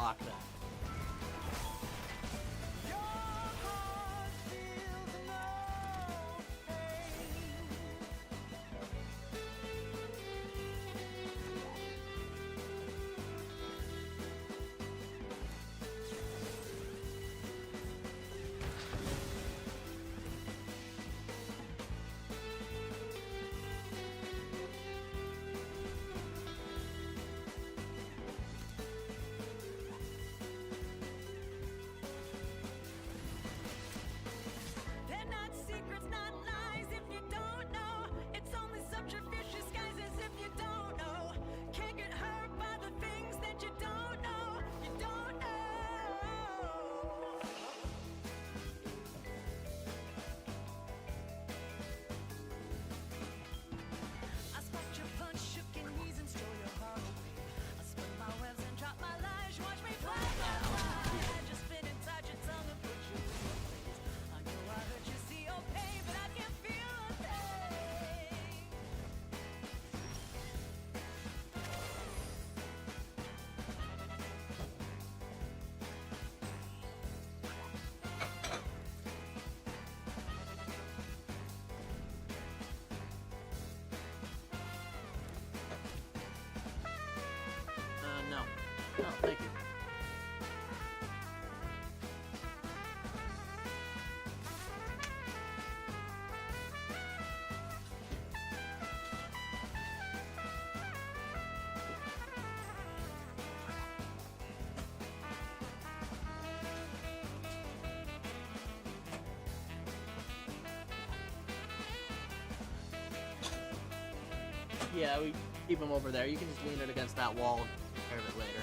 Speaker 1: lock that.
Speaker 5: They're not secrets, not lies. If you don't know, it's only subterfuge disguises. If you don't know, can't get hurt by the things that you don't know. You don't know. I spot your punch, shook your knees, and stole your heart away. I spun my webs and dropped my lies. Watch me fly, fly, fly. Just spin inside your tongue and put you in your place. I know I hurt you, see your pain, but I can't feel a thing.
Speaker 1: No. No, thank you. Yeah, we keep him over there. You can just lean it against that wall and take care of it later.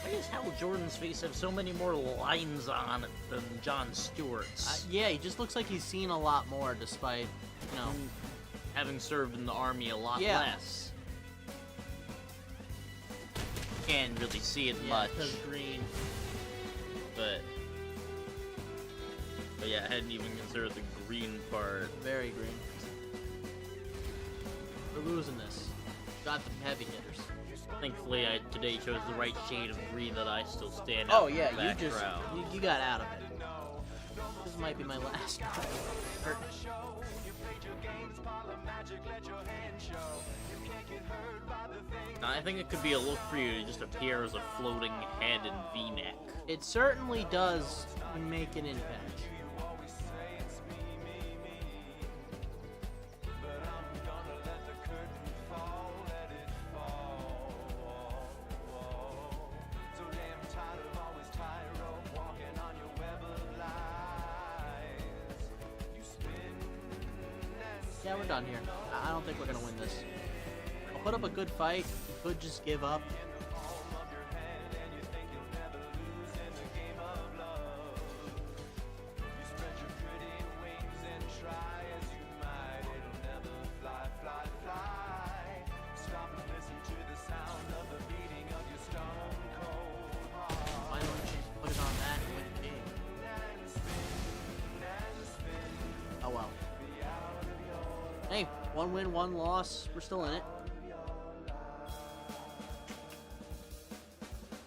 Speaker 2: Why does Hal Jordan's face have so many more lines on it than Jon Stewart's?
Speaker 1: Yeah, he just looks like he's seen a lot more, despite, you know.
Speaker 2: Having served in the army a lot
Speaker 1: Yeah.
Speaker 2: less. Can't really see it
Speaker 1: Yeah,
Speaker 2: much,
Speaker 1: because green.
Speaker 2: but yeah, I hadn't even considered the green part.
Speaker 1: Very green. We're losing this. Got the heavy hitters.
Speaker 2: Thankfully, I today chose the right shade of green that I still stand out
Speaker 1: Oh
Speaker 2: in
Speaker 1: yeah,
Speaker 2: the
Speaker 1: you just
Speaker 2: background.
Speaker 1: you got out of it. This might be my last one. Hurt.
Speaker 2: I think it could be a look for you to just appear as a floating head in V-neck.
Speaker 1: It certainly does make an impact. Yeah, we're done here. I don't think we're gonna win this. I'll put up a good fight. We could just give up. Why don't you just put it on that and win the game? Oh well. Hey, one win, one loss. We're still in it.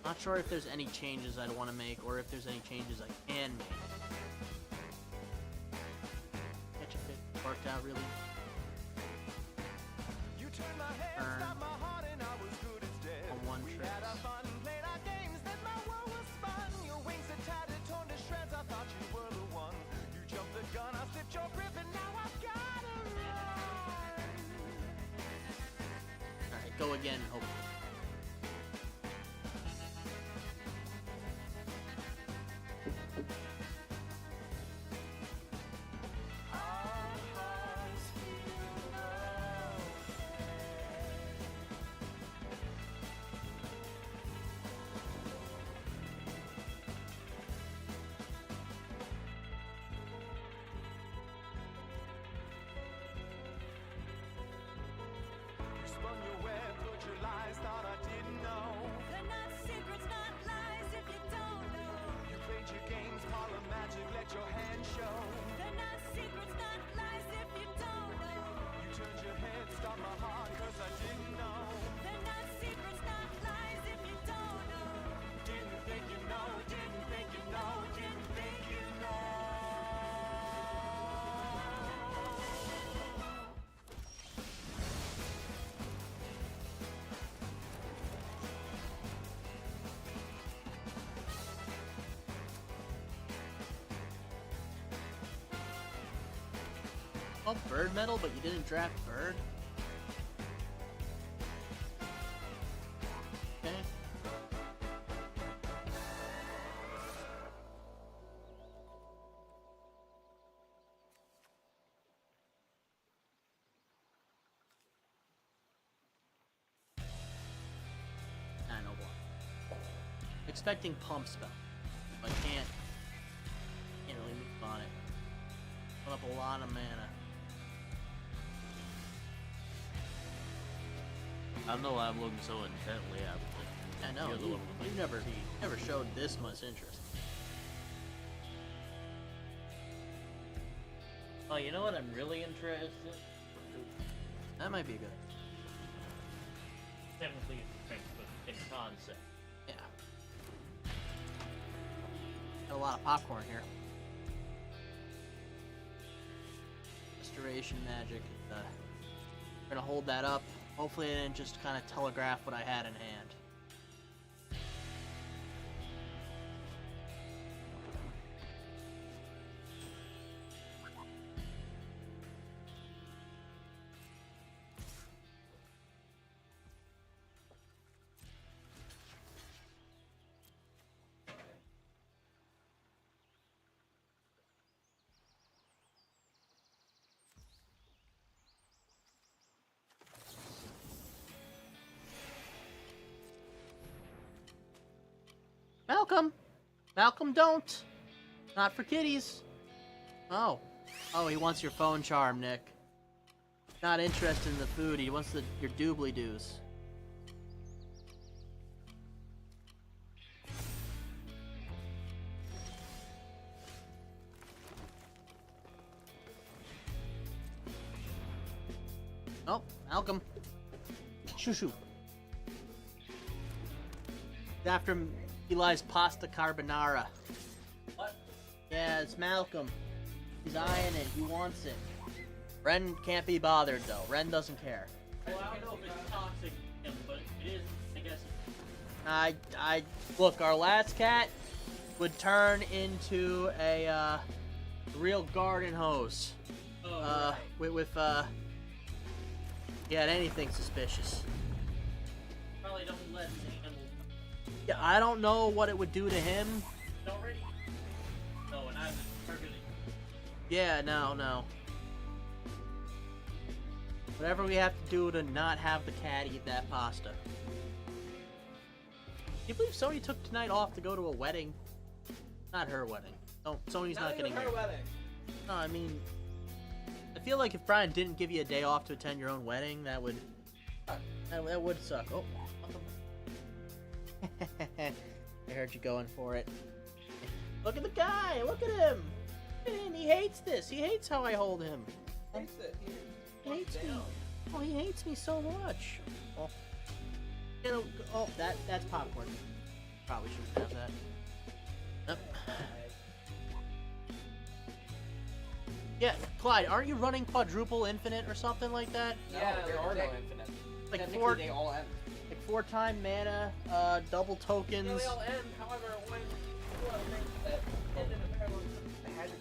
Speaker 1: Not sure if there's any changes I'd want to make, or if there's any changes I can make. Catch a fit worked out really. Turn on one trip. Alright, go again, hopefully.
Speaker 6: your web, put your lies, thought I didn't know.
Speaker 5: They're not secrets, not lies if you don't know.
Speaker 6: You played your games, parlor magic, let your hand show.
Speaker 5: They're not secrets, not lies if you don't know.
Speaker 6: You turned your head, stopped my heart, cause I didn't know.
Speaker 5: They're not secrets, not lies if you don't know.
Speaker 6: Didn't think you know, didn't think you know, didn't think you know.
Speaker 1: Oh, bird medal, but you didn't draft bird? Okay. I know what. Expecting pump spell. But can't really move on it. Put up a lot of mana.
Speaker 2: I don't know why I'm looking so intently at it.
Speaker 1: I know,
Speaker 2: You're the
Speaker 1: you
Speaker 2: one with
Speaker 1: never showed this much interest.
Speaker 2: Oh, you know what I'm really interested in?
Speaker 1: That might be good.
Speaker 2: Technically in strength, but in concept.
Speaker 1: Yeah. Got a lot of popcorn here. Restoration magic. We're gonna hold that up. Hopefully I didn't just kind of telegraph what I had in hand. Malcolm! Malcolm, don't! Not for kitties! Oh. Oh, he wants your phone charm, Nick. Not interested in the food, he wants your doobly-doos. Oh, Malcolm. Shoo shoo. After Eli's pasta carbonara.
Speaker 2: What?
Speaker 1: Yeah, it's Malcolm. He's eyeing it. He wants it. Ren can't be bothered though. Ren doesn't care.
Speaker 2: Well, I don't know if it's toxic, but it is, I guess.
Speaker 1: I look. Our last cat would turn into a real garden hose.
Speaker 2: Oh, right.
Speaker 1: With he had anything suspicious.
Speaker 2: Probably don't let him handle
Speaker 1: Yeah, I don't know what it would do to him.
Speaker 2: it already. No, and I'm targeting.
Speaker 1: Yeah, no. Whatever we have to do to not have the cat eat that pasta. Can you believe Sony took tonight off to go to a wedding? Not her wedding. No, Sony's not getting
Speaker 3: her
Speaker 1: married.
Speaker 3: wedding.
Speaker 1: No, I mean, I feel like if Brian didn't give you a day off to attend your own wedding, that would suck. Oh, I heard you going for it. Look at the guy! Look at him! Man, he hates this. He hates how I hold him.
Speaker 3: Taste it. Here.
Speaker 1: He hates me. Oh, he hates me so much. Oh, you know. Oh, that's popcorn. Probably shouldn't have that. Yep. Yeah, Clyde, aren't you running quadruple infinite or something like that?
Speaker 3: Yeah,
Speaker 7: there are no
Speaker 3: they-
Speaker 7: infinite.
Speaker 1: Like
Speaker 7: Technically, they all end.
Speaker 1: like 4-time mana, double tokens.
Speaker 3: No, they all end. However, when people have things that end in a parallel, I had to.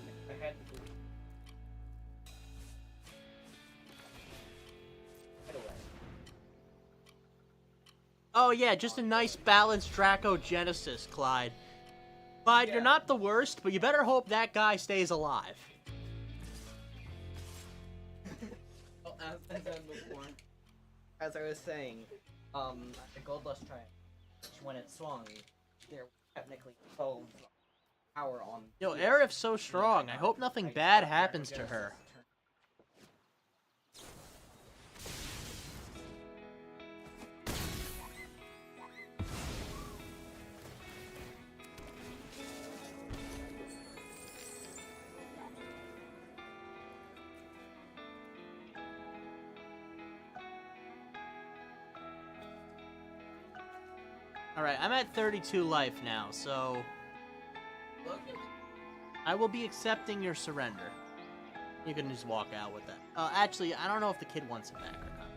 Speaker 1: Oh yeah, just a nice balanced Draco Genesis, Clyde. Clyde,
Speaker 3: Yeah.
Speaker 1: you're not the worst, but you better hope that guy stays alive.
Speaker 7: Well, as I said before, as I was saying, the Gold Lust Triumph, when it swung, there were technically 12 power on.
Speaker 1: Yo, Aerith's so strong. I hope nothing bad happens to her. Alright, I'm at 32 life now, so
Speaker 3: Look,
Speaker 1: I will be accepting your surrender. You can just walk out with that. Actually, I don't know if the kid wants it back or not.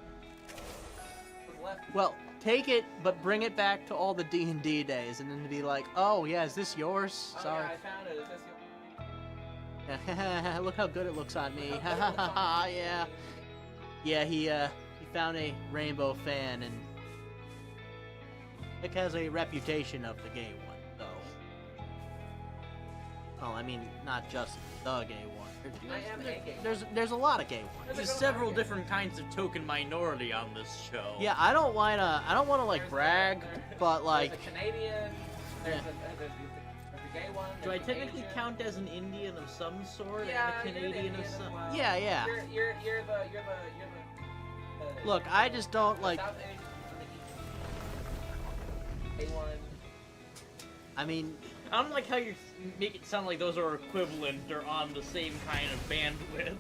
Speaker 3: what's left?
Speaker 1: Well, take it, but bring it back to all the D&D days, and then be like, oh, yeah, is this yours?
Speaker 3: Oh,
Speaker 1: Sorry.
Speaker 3: yeah, I found it. Is this
Speaker 1: Look how good it looks on me. Yeah. Yeah, he found a rainbow fan, and Nick has a reputation of the gay one, so. Oh, I mean, not just the gay one.
Speaker 3: I am a gay.
Speaker 1: There's a lot of gay ones.
Speaker 2: There's several different kinds of token minority on this show.
Speaker 1: Yeah, I don't wanna like brag, but like,
Speaker 3: There's a Canadian. There's
Speaker 1: Yeah.
Speaker 3: a gay one.
Speaker 2: Do I
Speaker 3: there's an
Speaker 2: technically
Speaker 3: Asian.
Speaker 2: count as an Indian of some sort
Speaker 3: Yeah,
Speaker 2: and a
Speaker 3: you're an
Speaker 2: Canadian of
Speaker 3: Indian as
Speaker 2: some?
Speaker 3: well.
Speaker 1: yeah.
Speaker 3: You're the
Speaker 1: Look, I just don't like.
Speaker 3: South Asian from the East. A1.
Speaker 1: I mean,
Speaker 2: I don't like how you make it sound like those are equivalent or on the same kind of bandwidth.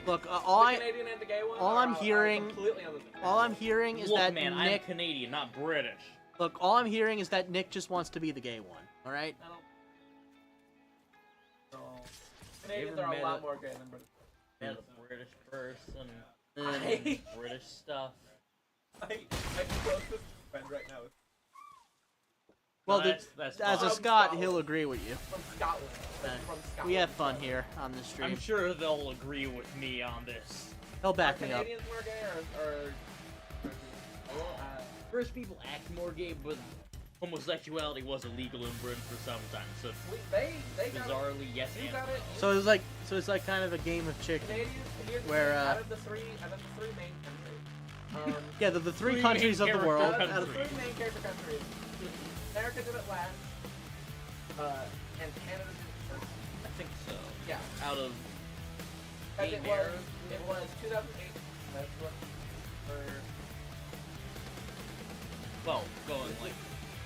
Speaker 1: look,
Speaker 3: The Canadian and the gay one
Speaker 1: all
Speaker 3: are
Speaker 1: I'm
Speaker 3: are
Speaker 1: hearing-
Speaker 3: completely on the same
Speaker 1: all I'm hearing is
Speaker 2: Look,
Speaker 1: that
Speaker 2: man, I'm
Speaker 1: Nick.
Speaker 2: Canadian, not British.
Speaker 1: Look, all I'm hearing is that Nick just wants to be the gay one. All right.
Speaker 3: I don't. No. Canadians
Speaker 2: ever
Speaker 3: are a
Speaker 2: met
Speaker 3: lot
Speaker 2: a-
Speaker 3: more gay than British.
Speaker 2: Met a British person.
Speaker 3: I-
Speaker 2: British stuff.
Speaker 3: My closest friend right now is
Speaker 1: Well,
Speaker 2: No, that's
Speaker 1: as a
Speaker 3: fine.
Speaker 1: Scot, he'll agree with you.
Speaker 3: from Scotland. Like, from Scotland.
Speaker 1: We have fun here on this stream.
Speaker 2: I'm sure they'll agree with me on this.
Speaker 1: He'll
Speaker 3: Are
Speaker 1: back me up.
Speaker 3: Canadians more gay or
Speaker 2: First, people act more gay, but homosexuality was illegal in Britain for some time, so
Speaker 3: they got it.
Speaker 2: bizarrely, yes
Speaker 3: You
Speaker 2: and
Speaker 3: got it.
Speaker 1: So it's like kind of a game of chicken.
Speaker 3: Canadians,
Speaker 1: Where,
Speaker 3: out of the three main countries.
Speaker 1: Yeah, the three
Speaker 2: Three
Speaker 1: countries of
Speaker 2: main
Speaker 1: the world.
Speaker 2: character
Speaker 3: Out of the
Speaker 2: countries.
Speaker 3: three main character countries, America did it last, and Canada did it first.
Speaker 2: I think so.
Speaker 3: Yeah,
Speaker 2: Out of
Speaker 3: because
Speaker 2: gay
Speaker 3: it
Speaker 2: marriage,
Speaker 3: was 2008. That's what for
Speaker 2: well, going like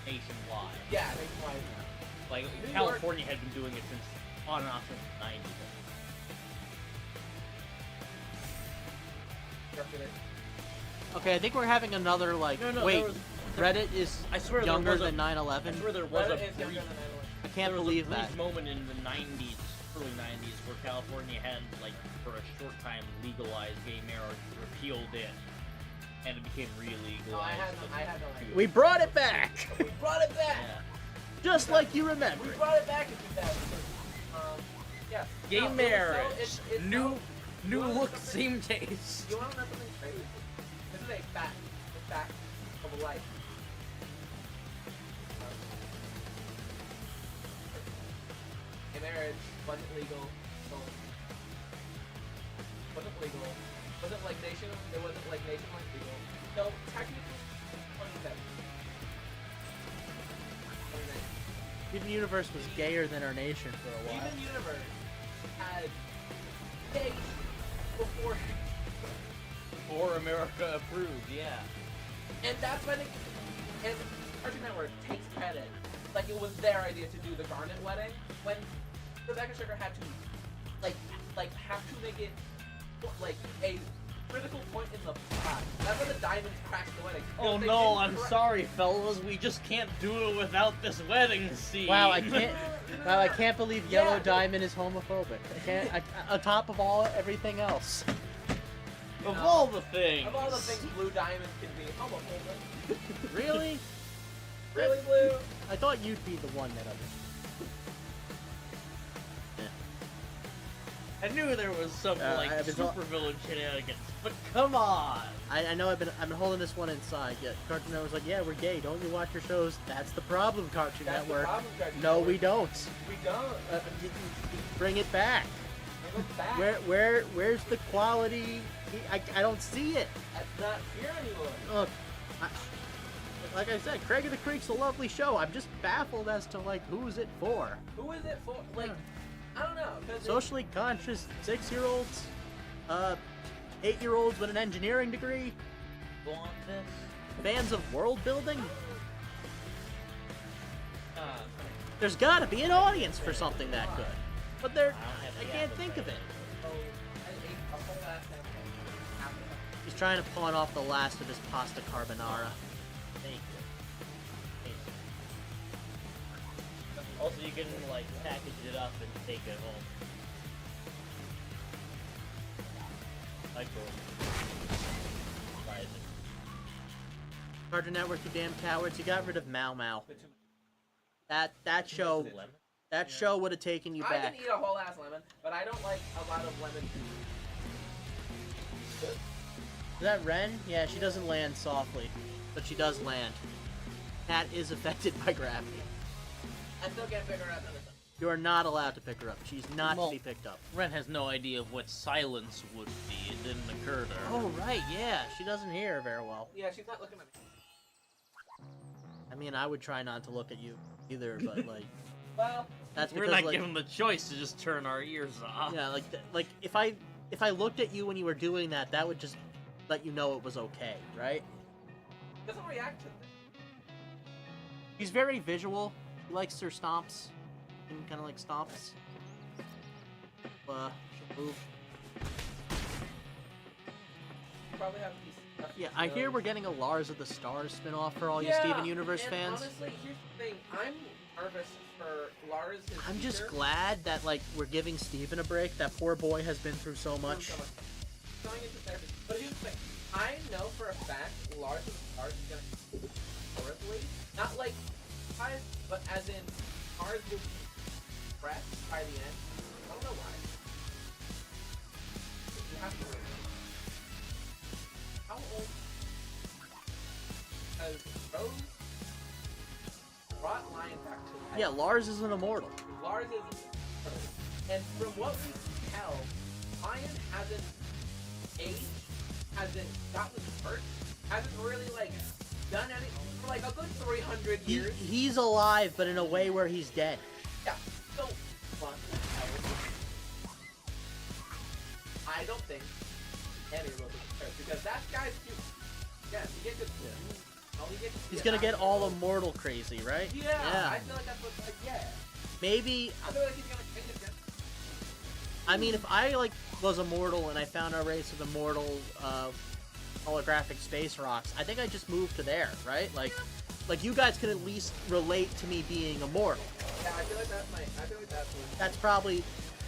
Speaker 2: nationwide.
Speaker 3: yeah, nationwide.
Speaker 2: Like
Speaker 3: New
Speaker 2: California had been doing it since on and off since the 90s.
Speaker 3: Yesterday.
Speaker 1: Okay, I think we're having another like.
Speaker 2: No,
Speaker 1: wait,
Speaker 2: there was-
Speaker 1: Reddit is
Speaker 2: I swear there
Speaker 1: younger
Speaker 2: was a-
Speaker 1: than
Speaker 2: I
Speaker 1: 9/11.
Speaker 2: swear there was a
Speaker 3: Reddit is younger
Speaker 2: brief,
Speaker 3: than anyone.
Speaker 1: I can't
Speaker 2: there was
Speaker 1: believe
Speaker 2: a
Speaker 1: that.
Speaker 2: brief moment in the 90s, early 90s, where California had, like, for a short time, legalized gay marriage, repealed it, and it became re-legalized.
Speaker 3: No, I had no idea.
Speaker 1: We brought it back,
Speaker 3: We brought it back.
Speaker 2: Yeah.
Speaker 1: just like you remember.
Speaker 3: We brought it back in 2000. Yeah.
Speaker 2: Gay
Speaker 3: No, it was
Speaker 2: marriage,
Speaker 3: so- it's
Speaker 2: new
Speaker 3: You wanna
Speaker 2: look,
Speaker 3: know something-
Speaker 2: same taste.
Speaker 3: You want to know something crazy? This is a fact of life. Gay marriage wasn't legal. So wasn't legal. Wasn't like it wasn't like nationwide legal. So technically, 27. 29.
Speaker 1: Steven Universe was gayer than our nation for a while.
Speaker 3: Steven Universe had gay before,
Speaker 2: Or America approved, yeah.
Speaker 3: and that's when and Cartoon Network takes credit. Like it was their idea to do the Garnet wedding when Rebecca Sugar had to have to make it like a critical point in the plot. That's when the diamonds crashed the wedding.
Speaker 2: Oh
Speaker 3: They
Speaker 2: no,
Speaker 3: didn't
Speaker 2: I'm
Speaker 3: correct-
Speaker 2: sorry, fellas. We just can't do it without this wedding scene.
Speaker 1: Wow, I can't. Wow, I can't believe Yellow
Speaker 3: Yeah.
Speaker 1: Diamond is homophobic. I can't. On top of everything else.
Speaker 2: Of all the things.
Speaker 3: Of all the things Blue Diamond can be, homophobic.
Speaker 1: Really?
Speaker 3: Really, Blue?
Speaker 1: I thought you'd be the one that understood.
Speaker 2: I knew there was some like
Speaker 1: I've been
Speaker 2: supervillain shenanigans, but come on.
Speaker 1: I know I've been holding this one inside. Yeah, Cartoon Network's like, yeah, we're gay. Don't you watch your shows? That's the problem, Cartoon
Speaker 3: That's the
Speaker 1: Network.
Speaker 3: problem, Cartoon
Speaker 1: No,
Speaker 3: Network.
Speaker 1: we don't.
Speaker 3: We don't.
Speaker 1: Bring it back.
Speaker 3: Bring it back.
Speaker 1: Where's the quality? I don't see it.
Speaker 3: That's not here anymore.
Speaker 1: Look, like I said, Craig of the Creek's a lovely show. I'm just baffled as to like who's it for.
Speaker 3: Who is it for? Like, I don't know. 'Cause
Speaker 1: Socially conscious 6-year-olds, 8-year-olds with an engineering degree,
Speaker 2: Want this?
Speaker 1: fans of world building.
Speaker 2: Uh,
Speaker 1: There's gotta be an audience for something that good, but I can't think of it.
Speaker 3: Oh, I ate a whole ass hamburger.
Speaker 1: He's trying to pawn off the last of his pasta carbonara.
Speaker 2: thank you. can like package it up and take it home. Surprising.
Speaker 1: Cartoon Network, you damn cowards! You got rid of Mau Mau. That show would have taken you
Speaker 3: I
Speaker 1: back.
Speaker 3: can eat a whole ass lemon, but I don't like a lot of lemon juice.
Speaker 1: Is that Ren? Yeah, she doesn't land softly, but she does land. Cat is affected by gravity.
Speaker 3: I still can't figure out another thing.
Speaker 1: You are not allowed to pick her up. She's not
Speaker 2: Well-
Speaker 1: to be picked up.
Speaker 2: Ren has no idea of what silence would be. It didn't occur to her.
Speaker 1: Oh, right, yeah. She doesn't hear very well.
Speaker 3: Yeah, she's not looking at me.
Speaker 1: I mean, I would try not to look at you either, but, like,
Speaker 3: Well,
Speaker 1: that's
Speaker 2: We're
Speaker 1: because,
Speaker 2: not
Speaker 1: like,
Speaker 2: given the choice to just turn our ears off.
Speaker 1: yeah, like, if I looked at you when you were doing that, that would just let you know it was okay, right?
Speaker 3: doesn't react to things.
Speaker 1: She's very visual. She likes her stomps. And kind of like stomps. She'll move.
Speaker 3: You probably have these.
Speaker 1: Yeah, I hear we're getting a Lars of the Stars spin-off for all you
Speaker 3: Yeah,
Speaker 1: Steven Universe
Speaker 3: and
Speaker 1: fans.
Speaker 3: honestly, here's the thing. I'm nervous for Lars. His
Speaker 1: I'm just
Speaker 3: future.
Speaker 1: glad that, like, we're giving Steven a break. That poor boy has been through so much.
Speaker 3: Going into therapy. But here's the thing. I know for a fact Lars of the Stars is gonna horribly. Not like guys, but as in Lars will be depressed by the end. I don't know why. You have to wait. How old? Because Rose brought Lion back to life.
Speaker 1: Yeah, Lars is an immortal.
Speaker 3: Lars is, and from what we can tell, Lion hasn't aged, hasn't gotten hurt, hasn't really like done anything for like a good 300 years.
Speaker 1: He's alive, but in a way where he's dead.
Speaker 3: Yeah. So, fun. I don't think any of us are hurt because that guy's cute. Yeah, he gets
Speaker 1: He's gonna get all immortal crazy, right?
Speaker 3: Yeah, I feel like that's what's like. Yeah.
Speaker 1: Maybe.
Speaker 3: I feel like he's gonna change it.
Speaker 1: I mean, if I like was immortal and I found a race of immortal holographic space rocks, I think I'd just move to there, right? Like you guys can at least relate to me being immortal.
Speaker 3: Yeah, I feel like that's my. I feel like that's what.
Speaker 1: That's probably.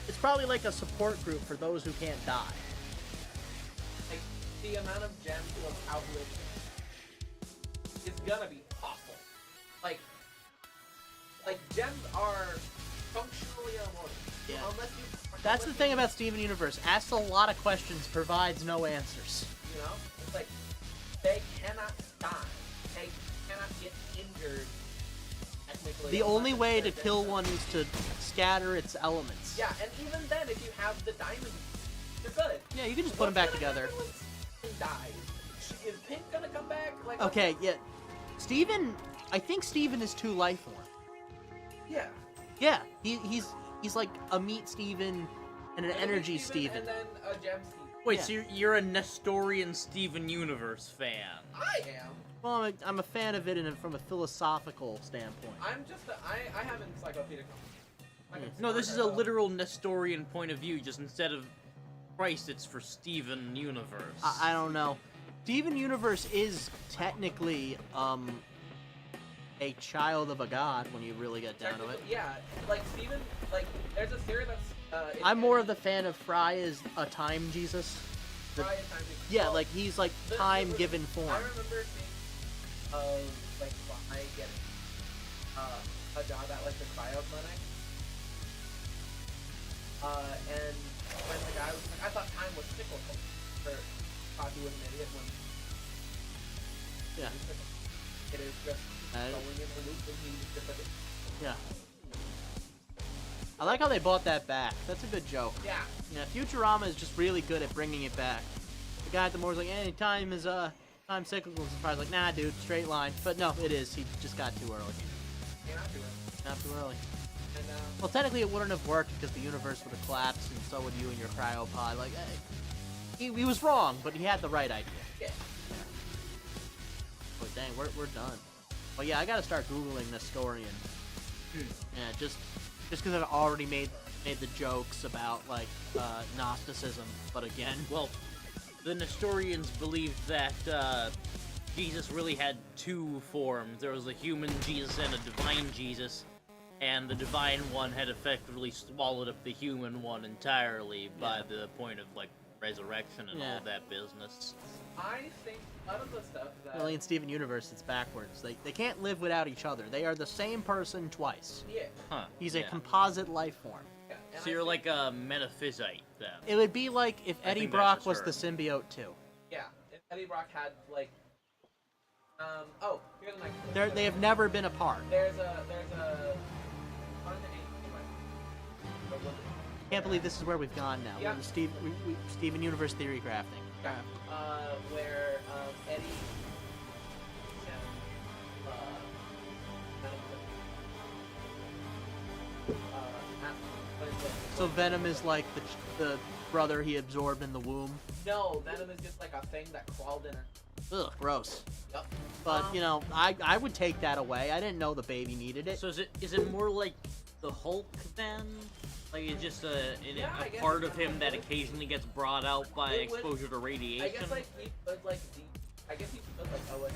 Speaker 1: It's probably like a support group for those who can't die.
Speaker 3: Like the amount of gems to have outlived is gonna be awful. Like gems are functionally immortal.
Speaker 1: Yeah.
Speaker 3: Unless you.
Speaker 1: That's the thing about Steven Universe. Asks a lot of questions, provides no answers.
Speaker 3: You know, it's like they cannot die. They cannot get injured. Technically,
Speaker 1: The only
Speaker 3: unless
Speaker 1: way to
Speaker 3: they're
Speaker 1: kill
Speaker 3: dead.
Speaker 1: one is to scatter its elements.
Speaker 3: Yeah, and even then, if you have the diamond, you're good.
Speaker 1: Yeah, you can just put them back together.
Speaker 3: Dies. Is Pink gonna come back? Like,
Speaker 1: Okay, yeah. Steven, I think Steven is 2 life form.
Speaker 3: Yeah.
Speaker 1: Yeah, he's like a meat Steven and an energy Steven.
Speaker 3: And then a gem Steven.
Speaker 2: Wait,
Speaker 1: Yeah.
Speaker 2: so you're a Nestorian Steven Universe fan?
Speaker 3: I am.
Speaker 1: Well, I'm a fan of it from a philosophical standpoint.
Speaker 3: I'm just. I have encyclopedic knowledge.
Speaker 2: No, this is a literal Nestorian point of view. Just instead of Christ, it's for Steven Universe.
Speaker 1: I don't know. Steven Universe is technically a child of a god when you really get down to it.
Speaker 3: Yeah, like Steven. Like, there's a theory that's.
Speaker 1: I'm more of the fan of Fry as a time Jesus. Yeah, like he's like time given form.
Speaker 3: I remember seeing like Fly getting a job at like the cryo clinic. And when the guy was like, I thought time was cyclical. Or thought he was an idiot when
Speaker 1: Yeah.
Speaker 3: it is just going in the loop and he just like,
Speaker 1: Yeah. I like how they bought that back. That's a good joke.
Speaker 3: yeah.
Speaker 1: Yeah, Futurama is just really good at bringing it back. The guy at the more's like, hey, time is time cyclical. And Fry's like, nah, dude, straight line. But no, it is. He just got too early.
Speaker 3: Came out to it.
Speaker 1: Not too early.
Speaker 3: And
Speaker 1: Well, technically it wouldn't have worked because the universe would have collapsed, and so would you and your cryopod. Like, hey, he was wrong, but he had the right idea.
Speaker 3: yeah.
Speaker 1: But dang, we're done. Well, yeah, I gotta start googling Nestorian. Yeah, just because I've already made the jokes about like Gnosticism, but again,
Speaker 2: Well, the Nestorians believed that Jesus really had 2 forms. There was a human Jesus and a divine Jesus. and the divine one had effectively swallowed up the human one entirely by the point of like resurrection and all that business.
Speaker 3: I think a lot of the stuff that
Speaker 1: Well, in Steven Universe, it's backwards. They can't live without each other. They are the same person twice.
Speaker 3: yeah,
Speaker 2: Huh.
Speaker 1: He's a
Speaker 2: yeah.
Speaker 1: composite life form.
Speaker 3: yeah. And
Speaker 2: So
Speaker 3: I
Speaker 2: you're
Speaker 3: think-
Speaker 2: like a metaphysite then.
Speaker 1: It would be like if
Speaker 2: I
Speaker 1: Eddie
Speaker 2: think
Speaker 1: Brock
Speaker 2: that's
Speaker 1: was
Speaker 2: just
Speaker 1: the symbiote too.
Speaker 3: yeah. If Eddie Brock had like, oh, here's the next.
Speaker 1: They have never been apart.
Speaker 3: There's a on the
Speaker 1: Can't believe this is where we've gone now.
Speaker 3: Yeah.
Speaker 1: We're in Steven Universe theory crafting.
Speaker 3: where Eddie
Speaker 1: So Venom is like the brother he absorbed in the womb.
Speaker 3: no, Venom is just like a thing that crawled in her.
Speaker 1: Ugh, gross.
Speaker 3: Yup.
Speaker 1: But you know, I would take that away. I didn't know the baby needed it.
Speaker 2: So is it more like the Hulk then? Like it's just a
Speaker 3: I guess
Speaker 2: part
Speaker 3: it's
Speaker 2: of
Speaker 3: kinda
Speaker 2: him
Speaker 3: like
Speaker 2: that
Speaker 3: Hulk.
Speaker 2: occasionally gets brought out by
Speaker 3: It would-
Speaker 2: exposure to radiation?
Speaker 3: I guess like he could like I guess he could like OSD.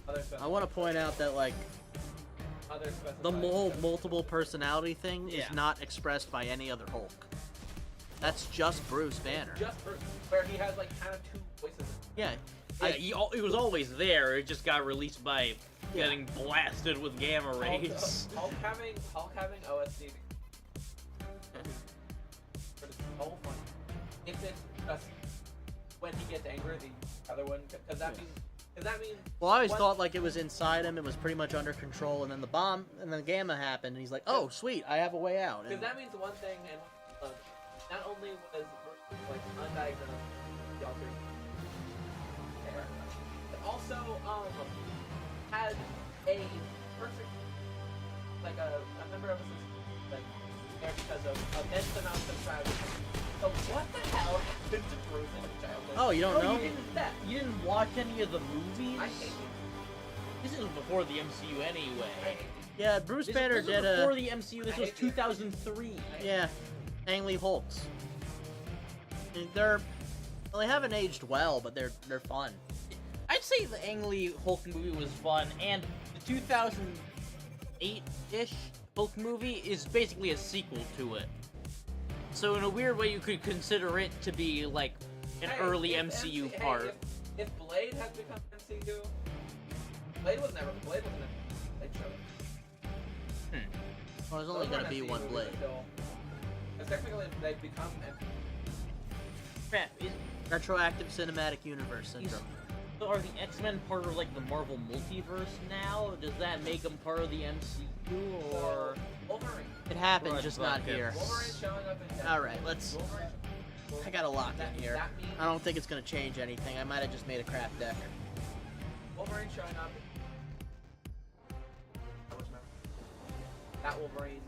Speaker 3: Other stuff.
Speaker 1: I want to point out that like
Speaker 3: Other specified
Speaker 1: the whole
Speaker 3: stuff.
Speaker 1: multiple personality thing
Speaker 2: Yeah.
Speaker 1: is not expressed by any other Hulk. That's just Bruce Banner.
Speaker 3: Just for, where he has like kind of two voices.
Speaker 1: Yeah.
Speaker 2: Yeah, it was always there. It just got released by getting blasted with gamma rays.
Speaker 3: Hulk having OSD. But it's so funny. If it's just when he gets angry, the other one, because that means.
Speaker 1: Well, I always
Speaker 3: one-
Speaker 1: thought like it was inside him. It was pretty much under control, and then the bomb and then the gamma happened, and he's like, "Oh, sweet, I have a way out."
Speaker 3: Because
Speaker 1: And
Speaker 3: that means one thing, and not only was like undiagnosed the altered hair, but also had a perfect like a member of his like there because of immense amounts of tragedy. So what the hell happened to Bruce in his childhood?
Speaker 1: Oh, you don't know?
Speaker 2: You didn't watch any of the movies?
Speaker 3: I hate it.
Speaker 2: This is before the MCU
Speaker 3: I
Speaker 2: anyway.
Speaker 3: hate it.
Speaker 1: Yeah, Bruce
Speaker 2: This
Speaker 1: Banner
Speaker 2: was
Speaker 1: did
Speaker 2: before
Speaker 1: a
Speaker 2: the MCU. This
Speaker 3: I
Speaker 2: was
Speaker 3: hate it.
Speaker 2: 2003.
Speaker 1: yeah, Ang Lee Hulks. They're well, they haven't aged well, but they're fun.
Speaker 2: I'd say the Ang Lee Hulk movie was fun, and the 2008-ish Hulk movie is basically a sequel to it. So in a weird way, you could consider it to be like an
Speaker 3: Hey,
Speaker 2: early
Speaker 3: if
Speaker 2: MCU
Speaker 3: hey,
Speaker 2: part.
Speaker 3: If Blade has become MCU, Blade wasn't a Blade show.
Speaker 1: Well, there's only gonna be one Blade.
Speaker 3: Because technically they've become MCU.
Speaker 2: Crap,
Speaker 1: Retroactive cinematic universe syndrome.
Speaker 2: so are the X-Men part of like the Marvel multiverse now? Does that make them part of the MCU, or...
Speaker 3: Wolverine.
Speaker 1: It happened,
Speaker 2: Right,
Speaker 1: just not
Speaker 2: bucket.
Speaker 1: here.
Speaker 3: Wolverine showing up in Deadpool.
Speaker 1: All right, let's.
Speaker 3: Wolverine.
Speaker 1: I got a lock
Speaker 3: That-
Speaker 1: in here.
Speaker 3: that means-
Speaker 1: I don't think it's gonna change anything. I might have just made a crap decker.
Speaker 3: Wolverine showing up. How much memory? That Wolverine.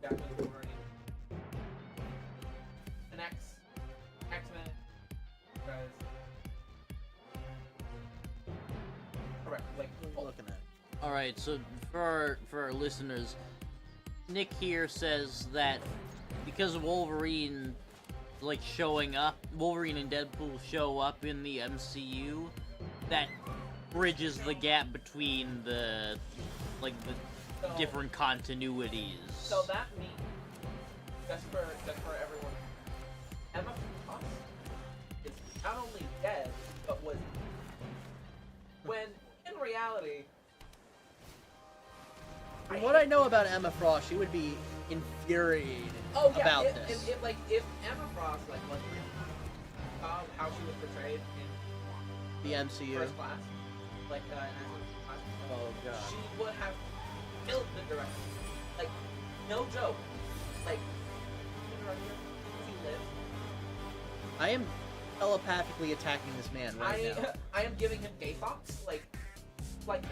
Speaker 3: Jackman's Wolverine. The next X-Men. Guys. Correct. Like
Speaker 1: What are you looking at?
Speaker 2: All right, so for our listeners, Nick here says that because Wolverine like showing up, Wolverine and Deadpool show up in the MCU, that bridges the gap between the
Speaker 3: so,
Speaker 2: different continuities.
Speaker 3: So that means just for everyone, Emma Frost is not only dead, but was when in reality.
Speaker 1: From what I know about Emma Frost, she would be infuriated
Speaker 3: Oh yeah,
Speaker 1: about
Speaker 3: if,
Speaker 1: this.
Speaker 3: if Emma Frost like wasn't how she was portrayed in
Speaker 1: The MCU.
Speaker 3: First Class, like in First Class,
Speaker 1: Oh god.
Speaker 3: she would have killed the director. Like no joke. Like the director, he lives.
Speaker 1: I am telepathically attacking this man right now.
Speaker 3: I am giving him gay thoughts, like men,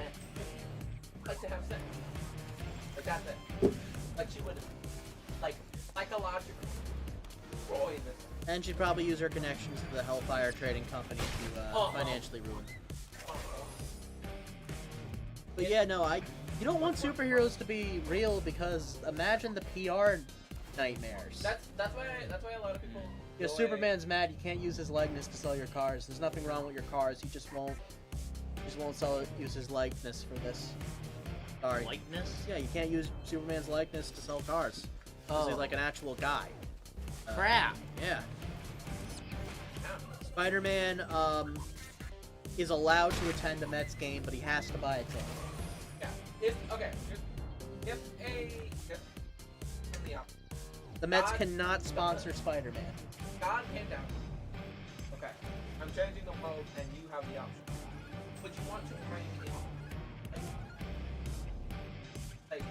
Speaker 3: like to have sex, like that's it. Like she would, like psychologically destroy this.
Speaker 1: And she'd probably use her connections to the Hellfire Trading Company to financially ruin. But yeah, no, you don't want superheroes to be real because imagine the PR nightmares.
Speaker 3: That's why a lot of people.
Speaker 1: Yeah,
Speaker 3: go
Speaker 1: Superman's mad you can't use his likeness to sell your cars. There's nothing wrong with your cars, he just won't Just won't use his likeness for this. Sorry.
Speaker 2: Likeness?
Speaker 1: Yeah, you can't use Superman's likeness to sell cars.
Speaker 2: Oh.
Speaker 1: He's like an actual guy.
Speaker 2: Crap.
Speaker 1: Yeah. Spider-Man is allowed to attend a Mets game, but he has to buy a ticket.
Speaker 3: Yeah. If the option.
Speaker 1: The Mets
Speaker 3: God-
Speaker 1: cannot sponsor Spider-Man.
Speaker 3: God came down. Okay. I'm changing the world, and you have the option. But you want to bring the like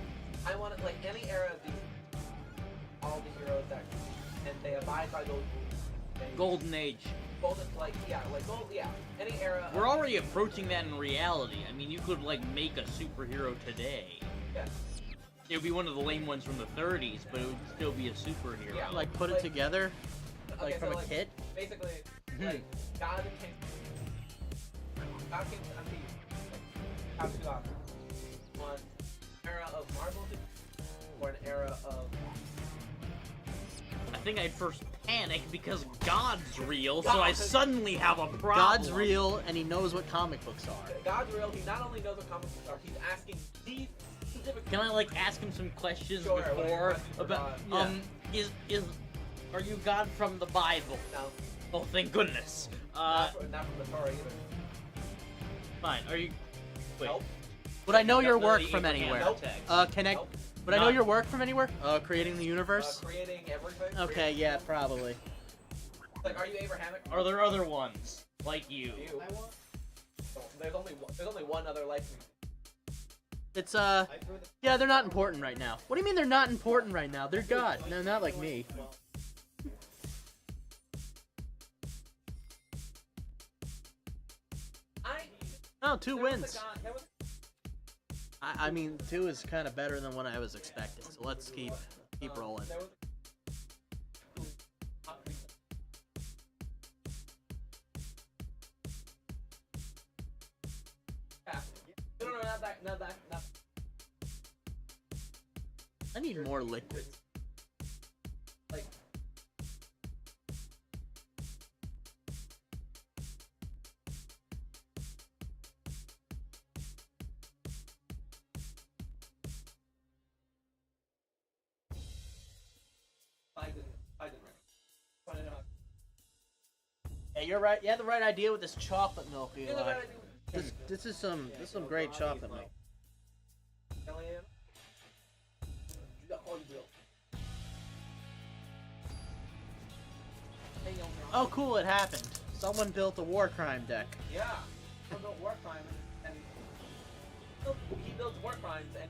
Speaker 3: I want it like any era of these all the heroes that and they abide by those rules. They,
Speaker 2: Golden Age.
Speaker 3: golden any era.
Speaker 2: We're already approaching that in reality. I mean, you could like make a superhero today.
Speaker 3: Yes.
Speaker 2: It would be one of the lame ones from the 30s, but it would still be a superhero.
Speaker 3: Yeah.
Speaker 1: Like, put it
Speaker 3: Like-
Speaker 1: together,
Speaker 3: Okay,
Speaker 1: like, from
Speaker 3: so,
Speaker 1: a kit.
Speaker 3: Basically,
Speaker 2: Mhm.
Speaker 3: like God came to you. Like, have two options. One era of Marvel or an era of
Speaker 2: I think I'd first panic because God's real, so I
Speaker 3: God.
Speaker 2: suddenly have a problem.
Speaker 1: God's real, and he knows what comic books are.
Speaker 3: God's real. He not only knows what comic books are, he's asking these specific.
Speaker 2: Can I like ask him some questions
Speaker 3: Sure, what are your
Speaker 2: before
Speaker 3: questions for
Speaker 2: about
Speaker 3: God?
Speaker 2: are you God from the Bible?
Speaker 3: No,
Speaker 2: Oh, thank goodness.
Speaker 3: not from the Torah either.
Speaker 2: Fine. Are you? Wait.
Speaker 3: Nope.
Speaker 1: Would I know your
Speaker 2: That's
Speaker 1: work
Speaker 2: the
Speaker 1: from
Speaker 2: Abraham
Speaker 1: anywhere?
Speaker 2: text.
Speaker 1: Connect.
Speaker 3: Nope.
Speaker 1: Would I know
Speaker 2: Not-
Speaker 1: your work from anywhere? Creating the universe.
Speaker 3: Creating everything.
Speaker 1: Okay, yeah, probably.
Speaker 3: Like, are you Abrahamic?
Speaker 2: Are there other ones like you?
Speaker 3: You. Oh, there's only one other like me.
Speaker 1: It's yeah, they're not important right now. What do you mean they're not important right now? They're God. No, not like me. Oh, two wins. I mean, 2 is kind of better than what I was expecting. So let's keep rolling.
Speaker 3: No, not that.
Speaker 1: I need more liquid.
Speaker 3: Like,
Speaker 1: Yeah, you're right. You had the right idea with this chocolate milk, Eli. This is some great chocolate milk. Oh, cool! It happened. Someone built a war crime deck.
Speaker 3: Yeah, he built war crimes and he builds war crimes and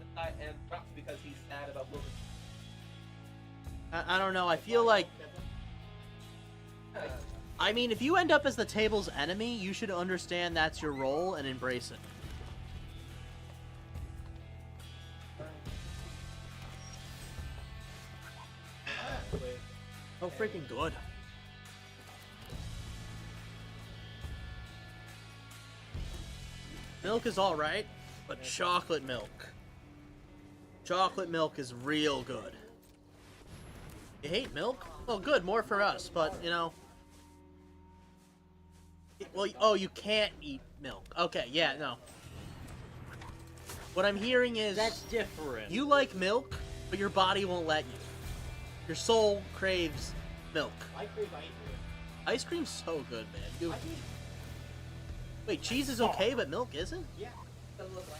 Speaker 3: drops because he's sad about losing.
Speaker 1: I don't know. I feel like. I mean, if you end up as the table's enemy, you should understand that's your role and embrace it. Oh, freaking good. Milk is alright, but chocolate milk. Chocolate milk is real good. You hate milk? Well, good, more for us, but, you know... Well, oh, you can't eat milk. Okay, yeah, no. What I'm hearing is...
Speaker 2: That's different.
Speaker 1: You like milk, but your body won't let you. Your soul craves milk.
Speaker 7: I crave ice cream.
Speaker 1: Ice cream's so good, man. You...
Speaker 7: I think,
Speaker 1: Wait, cheese is okay, but milk isn't?
Speaker 7: yeah, doesn't look like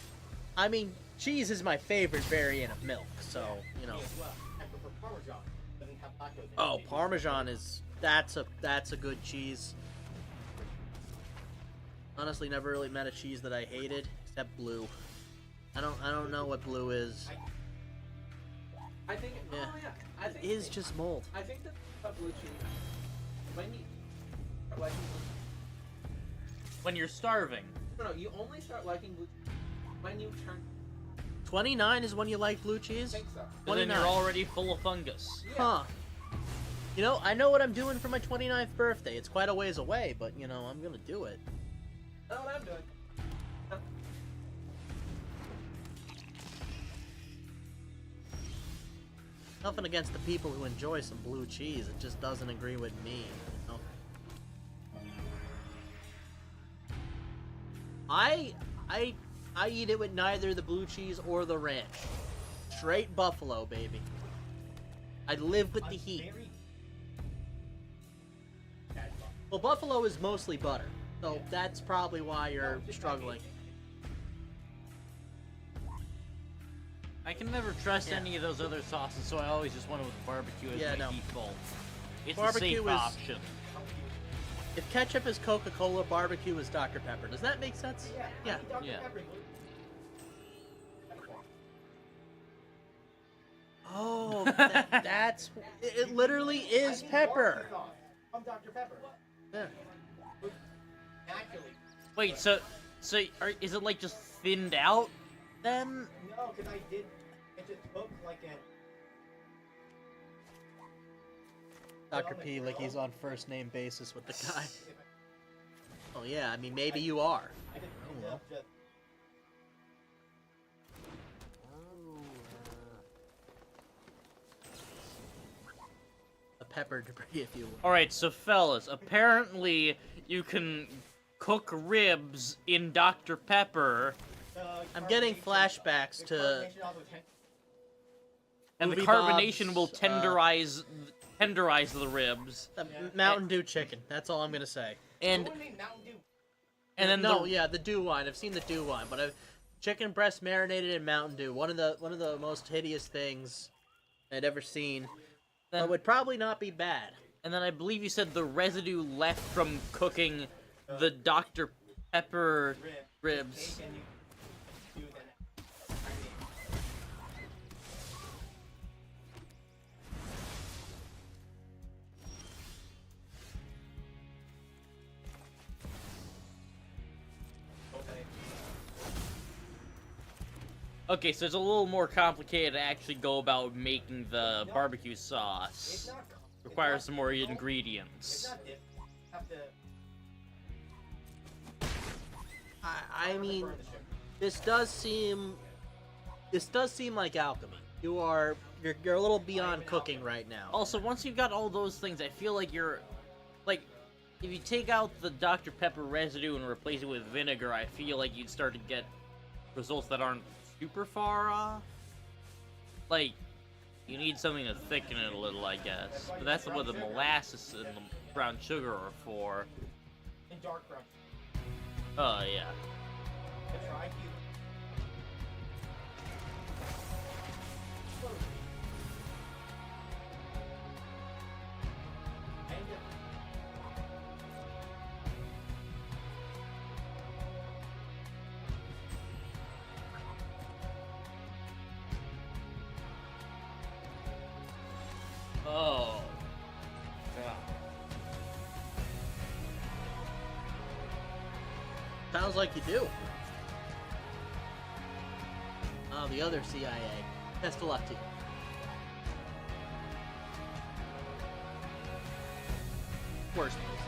Speaker 1: I mean, cheese is my favorite variant of milk, so, you know.
Speaker 7: me as well. I prefer Parmesan. Doesn't have lactose in it.
Speaker 1: Oh, Parmesan is... That's a good cheese. Honestly, never really met a cheese that I hated, except blue. I don't know what blue is.
Speaker 3: I think.
Speaker 1: Yeah.
Speaker 3: Oh yeah. I think
Speaker 1: It is just mold.
Speaker 3: I think that blue cheese. When you start liking
Speaker 2: When you're starving.
Speaker 3: no, you only start liking blue cheese when you turn.
Speaker 1: 29 is when you like blue
Speaker 3: I
Speaker 1: cheese?
Speaker 3: think so.
Speaker 2: And then
Speaker 1: 29.
Speaker 2: you're already full of fungus.
Speaker 3: Yeah.
Speaker 1: Huh. You know, I know what I'm doing for my 29th birthday. It's quite a ways away, but, you know, I'm gonna do it.
Speaker 3: I know what I'm doing.
Speaker 1: Nothing against the people who enjoy some blue cheese. It just doesn't agree with me, you know? I eat it with neither the blue cheese or the ranch. Straight buffalo, baby. I live with the heat. Well, buffalo is mostly butter, so that's probably why you're struggling.
Speaker 2: I can never trust
Speaker 1: Yeah.
Speaker 2: any of those other sauces, so I always just went with barbecue as
Speaker 1: Yeah,
Speaker 2: my
Speaker 1: no.
Speaker 2: default. It's
Speaker 1: Barbecue
Speaker 2: a safe
Speaker 1: is-
Speaker 2: option.
Speaker 1: If ketchup is Coca-Cola, barbecue is Dr. Pepper. Does that make sense? Yeah.
Speaker 2: Yeah.
Speaker 1: Oh, that's... It literally is pepper.
Speaker 7: I'm Dr. Pepper.
Speaker 1: Yeah.
Speaker 7: Naturally.
Speaker 2: Wait, so is it like just thinned out then?
Speaker 7: No, because I did. It just took like a.
Speaker 1: Dr. P, like he's on first name basis with the guy. Oh yeah, I mean maybe you are.
Speaker 7: I didn't
Speaker 1: Oh,
Speaker 7: end
Speaker 1: well.
Speaker 7: up just.
Speaker 1: A pepper debris, if you will.
Speaker 2: Alright, so fellas, apparently you can cook ribs in Dr. Pepper,
Speaker 1: I'm getting flashbacks to
Speaker 2: and the
Speaker 1: Movie
Speaker 2: carbonation will
Speaker 1: Bob's,
Speaker 2: tenderize the ribs,
Speaker 1: Mountain Dew chicken. That's all I'm gonna say.
Speaker 2: and then
Speaker 1: no,
Speaker 2: the
Speaker 1: yeah, the dew wine. I've seen the dew wine, but I've chicken breast marinated in Mountain Dew. One of the most hideous things I'd ever seen.
Speaker 2: then,
Speaker 1: But would probably not be bad.
Speaker 2: and then I believe you said the residue left from cooking the Dr. Pepper ribs. Okay, so it's a little more complicated to actually go about making the barbecue sauce. Requires some more ingredients.
Speaker 1: I mean, this does seem like alchemy. You're a little beyond cooking right now.
Speaker 2: Also, once you've got all those things, I feel like you're... Like, if you take out the Dr. Pepper residue and replace it with vinegar, I feel like you'd start to get results that aren't super far off. Like, you need something to thicken it a little, I guess. But that's what the molasses and the brown sugar are for.
Speaker 7: And dark brown.
Speaker 2: Oh, yeah.
Speaker 7: Try you.
Speaker 2: Oh. God.
Speaker 1: Sounds like you do. Oh, the other CIA. Best of luck to you. Worst place.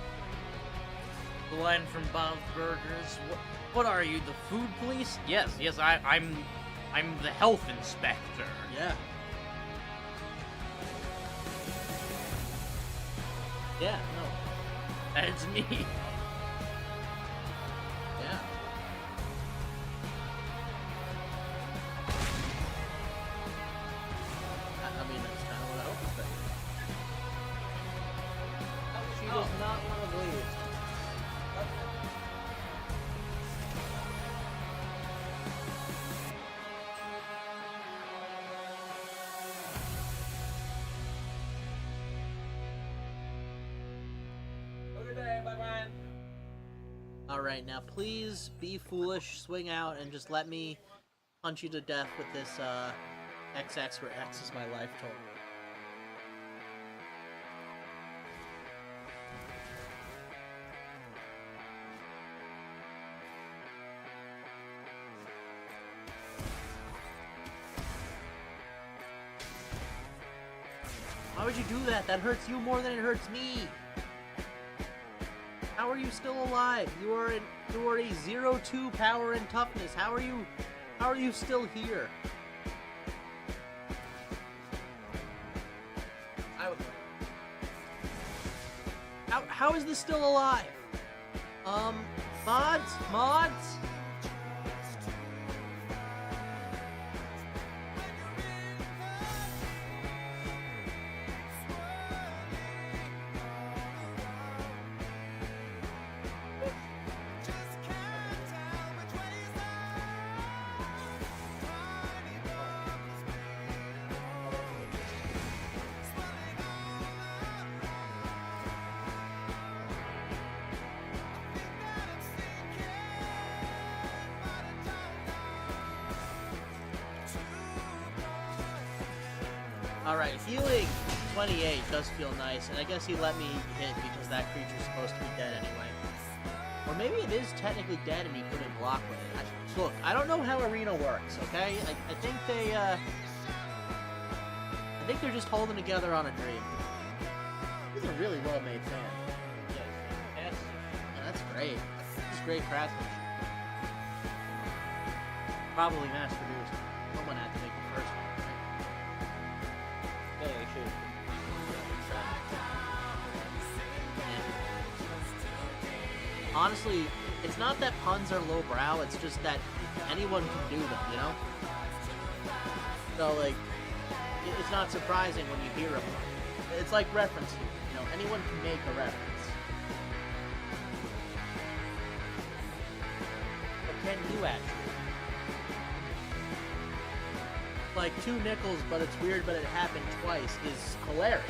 Speaker 2: The line from Bob's Burgers. What are you, the food police? Yes, I'm the health inspector.
Speaker 1: Yeah. Yeah, no.
Speaker 2: That's me.
Speaker 1: Yeah. I mean, that's kind of what I hope expected. She does not want to leave.
Speaker 3: Good day, bye-bye.
Speaker 1: Alright, now please be foolish, swing out, and just let me punch you to death with this, XX, where X is my life total. Why would you do that? That hurts you more than it hurts me. How are you still alive? You are a 0-2 power and toughness. How are you still here?
Speaker 3: I was
Speaker 1: How is this still alive? Mods? Alright, healing 28 does feel nice, and I guess he let me hit because that creature's supposed to be dead anyway. Or maybe it is technically dead and he couldn't block with it. Look, I don't know how Arena works, okay? I think they're just holding together on a dream. He's a really well-made fan.
Speaker 2: Yes.
Speaker 1: Yeah, that's great. This is great craftsmanship. Probably mass-produced. Someone had to make the first one, right?
Speaker 4: Yeah, they should.
Speaker 1: Yeah. Honestly, it's not that puns are lowbrow, it's just that anyone can do them, you know? So, like, it's not surprising when you hear a pun. It's like referencing, you know? Anyone can make a reference. But can you actually? Like 2 nickels, but it's weird, but it happened twice is hilarious.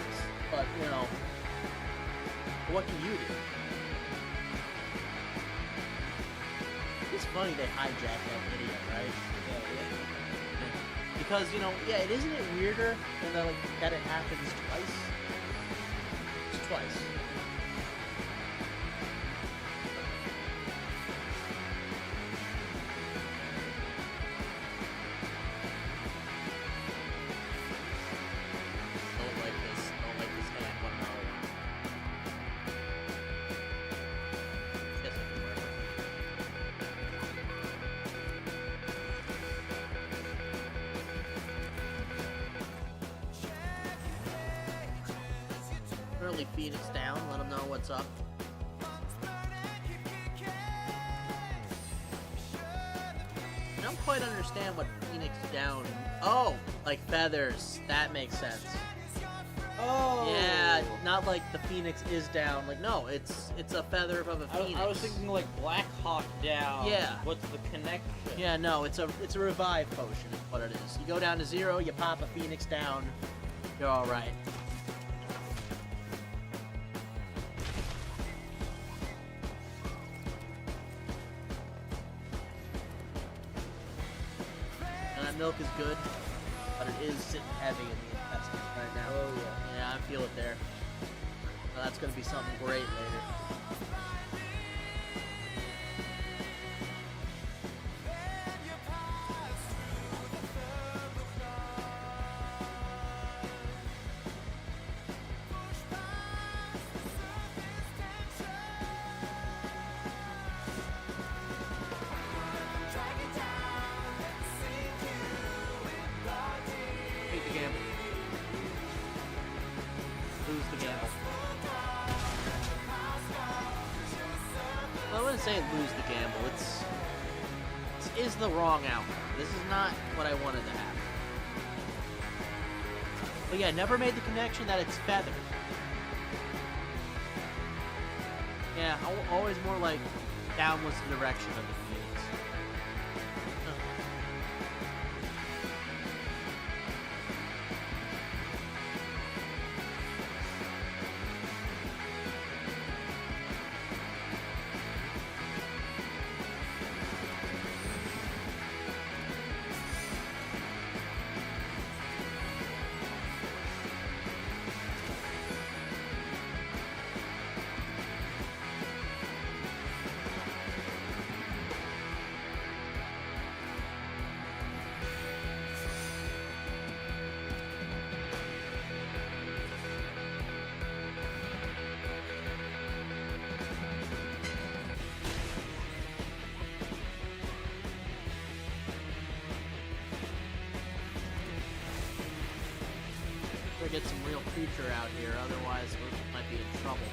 Speaker 1: But, you know, what can you do? It's funny they hijacked that video, right? Because, you know, yeah, isn't it weirder than that it happens twice? Just twice. Don't like this hand one hour. Guess I can work. Early Phoenix down, let him know what's up. I don't quite understand what Phoenix down. Oh, like feathers. That makes sense.
Speaker 4: Oh!
Speaker 1: Yeah, not like the Phoenix is down. Like, no, it's a feather of a Phoenix.
Speaker 4: I was thinking like Black Hawk down.
Speaker 1: Yeah.
Speaker 4: What's the connection?
Speaker 1: Yeah, no, it's a revive potion is what it is. You go down to 0, you pop a Phoenix down, you're alright. And that milk is good, but it is sitting heavy in the intestines right now.
Speaker 4: Oh yeah.
Speaker 1: Yeah, I feel it there. That's gonna be something great later. Take the gamble. Lose the gamble. Well, I wouldn't say lose the gamble. This is the wrong outcome. This is not what I wanted to happen. But yeah, never made the connection that it's feathered. Yeah, always more like down was the direction of the Phoenix. Huh. Get some real creature out here, otherwise we might be in trouble.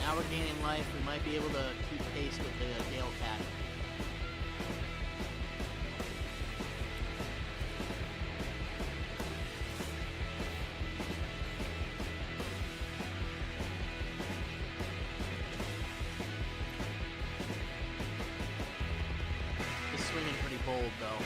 Speaker 1: Now we're gaining life. We might be able to keep pace with the Gale Cat. He's swinging pretty bold, though.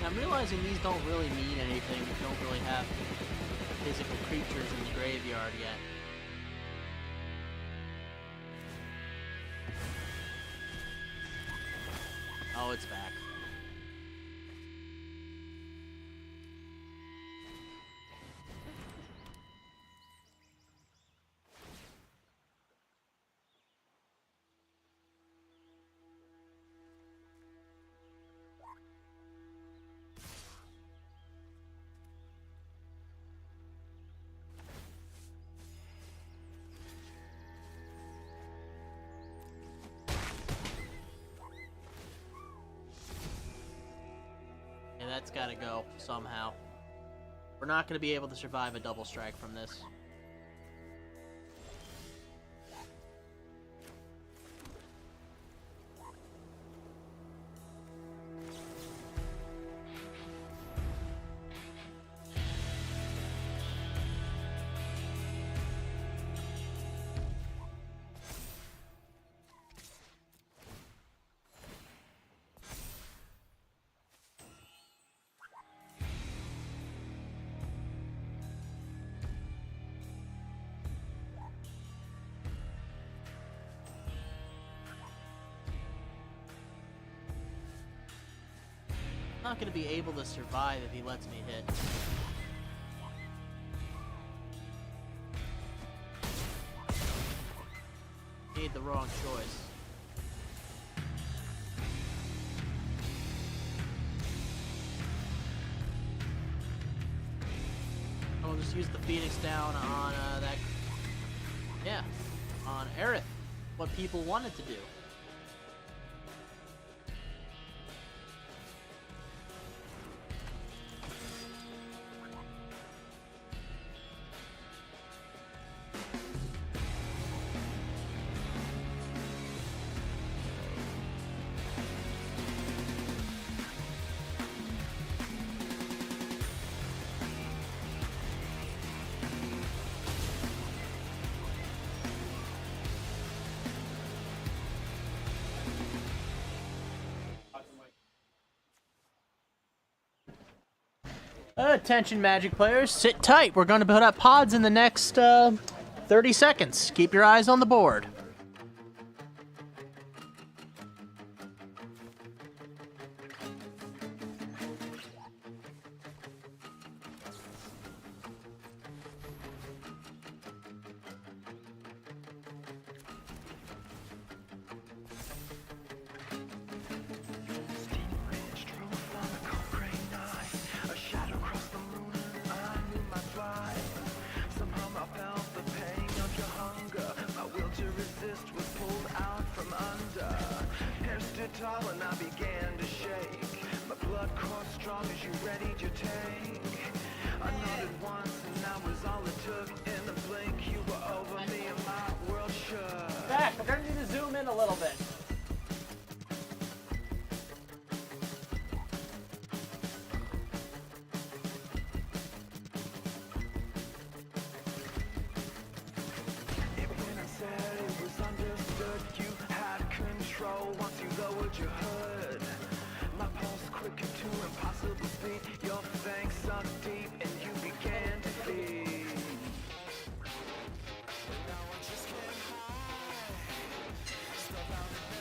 Speaker 1: I'm realizing these don't really mean anything. We don't really have physical creatures in the graveyard yet. Oh, it's back. That's gotta go somehow. We're not gonna be able to survive a double strike from this. Not gonna be able to survive if he lets me hit. Made the wrong choice. I'll just use the Phoenix down on that. Yeah, on Aerith. What people wanted to do. Attention Magic players, sit tight. We're going to put up pods in the next 30 seconds. Keep your eyes on the board.
Speaker 6: And I began to shake. My blood coursed strong as you readied your tank. I nodded once and that was all it took. In a blink you were over me and my world shook.
Speaker 4: Back, we're gonna need to zoom in a little bit.
Speaker 6: It when I said it was understood, you had control once you lowered your hood. My pulse quickened to impossible speed. Your fangs sunk deep and you began to feed. Now I just can't hide. Stuck out in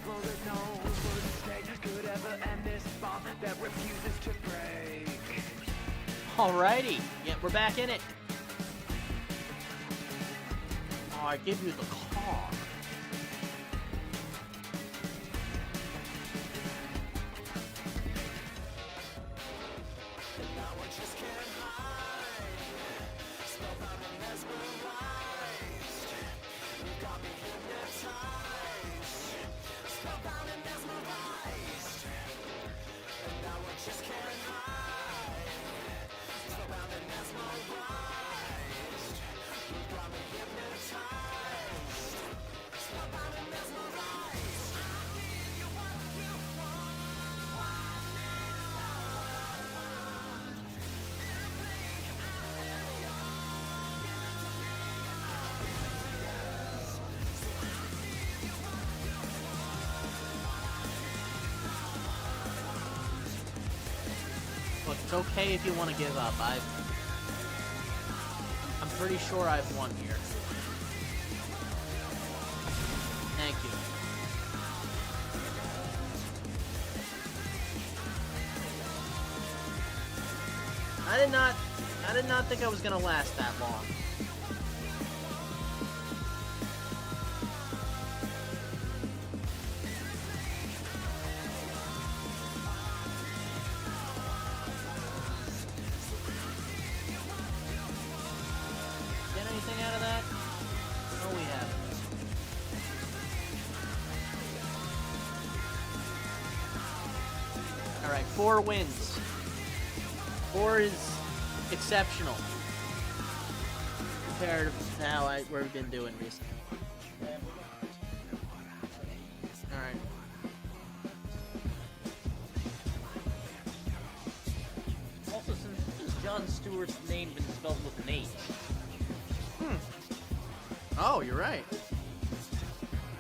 Speaker 6: bullet knows where to stay. Could ever end this bond that refuses to break.
Speaker 1: Alrighty. Yeah, we're back in it. Oh, I give you the car. Look, it's okay if you want to give up. I'm pretty sure I've won here. Thank you. I did not think I was gonna last that long. Get anything out of that? No, we haven't. Alright, 4 wins. 4 is exceptional compared to how we've been doing recently. Alright.
Speaker 2: Also, since Jon Stewart's name been spelled with an H.
Speaker 1: Oh, you're right. I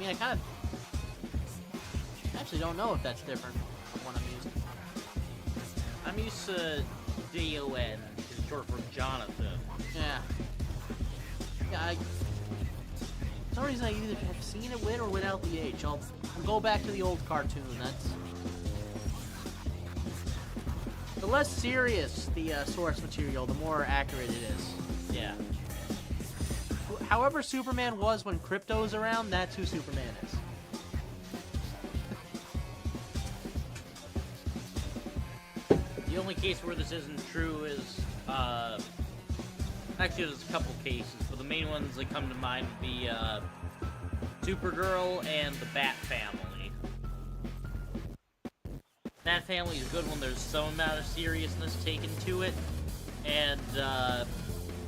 Speaker 1: mean, I actually don't know if that's different from what I'm using.
Speaker 2: I'm used to Jon, which is short for Jonathan.
Speaker 1: Yeah. Yeah, for some reason I either have seen it with or without the H. I'll go back to the old cartoon. The less serious the source material, the more accurate it is.
Speaker 2: Yeah.
Speaker 1: However Superman was when Krypto's around, that's who Superman is.
Speaker 2: The only case where this isn't true is, actually there's a couple cases, but the main ones that come to mind would be, Supergirl and the Bat Family. Bat Family is good when there's some amount of seriousness taken to it, and,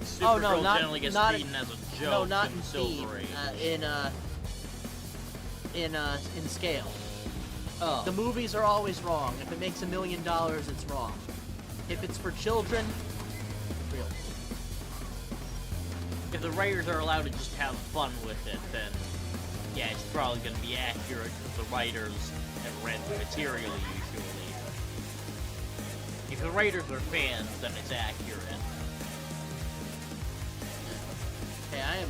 Speaker 2: Supergirl generally gets treated as a joke.
Speaker 1: No, not
Speaker 2: in
Speaker 1: in
Speaker 2: Silver
Speaker 1: theme. In scale.
Speaker 2: Oh.
Speaker 1: The movies are always wrong. If it makes $1 million, it's wrong. If it's for children, real.
Speaker 2: If the writers are allowed to just have fun with it, then yeah, it's probably going to be accurate because the writers have read the material usually. If the writers are fans, then it's accurate.
Speaker 1: Okay,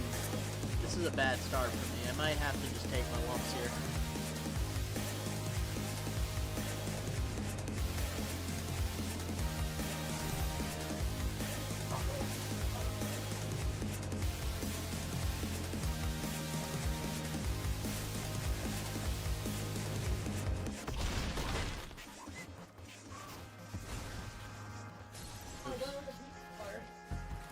Speaker 1: this is a bad start for me. I might have to just take my lumps here.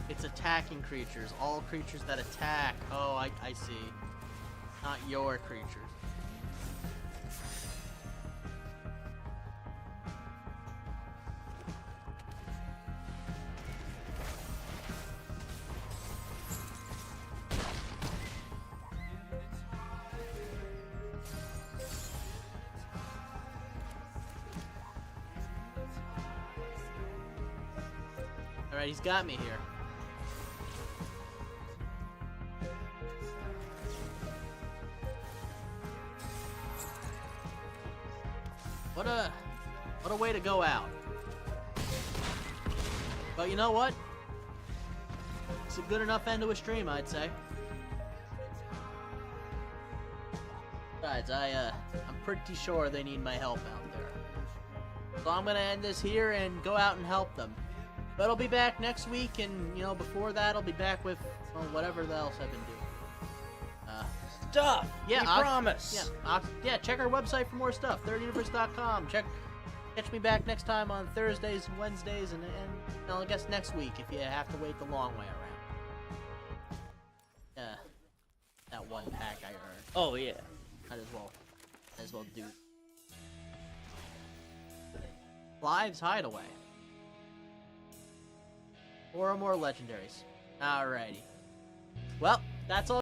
Speaker 1: It's attacking creatures. All creatures that attack. Oh, I see. Not your creatures. Alright, he's got me here. What a way to go out. But you know what? It's a good enough end to a stream, I'd say. Besides, I'm pretty sure they need my help out there. So I'm gonna end this here and go out and help them. But I'll be back next week, and you know, before that, I'll be back with whatever else I've been doing.
Speaker 4: Stuff.
Speaker 1: Yeah,
Speaker 4: we
Speaker 1: I'll-
Speaker 4: promise.
Speaker 1: Yeah, check our website for more stuff. ThirdUniverse.com. Catch me back next time on Thursdays and Wednesdays, and I guess next week if you have to wait the long way around. Yeah, that one pack I earned.
Speaker 2: Oh yeah.
Speaker 1: Might as well do. Clive's Hideaway. 4 or more legendaries. Alrighty. Well, that's all.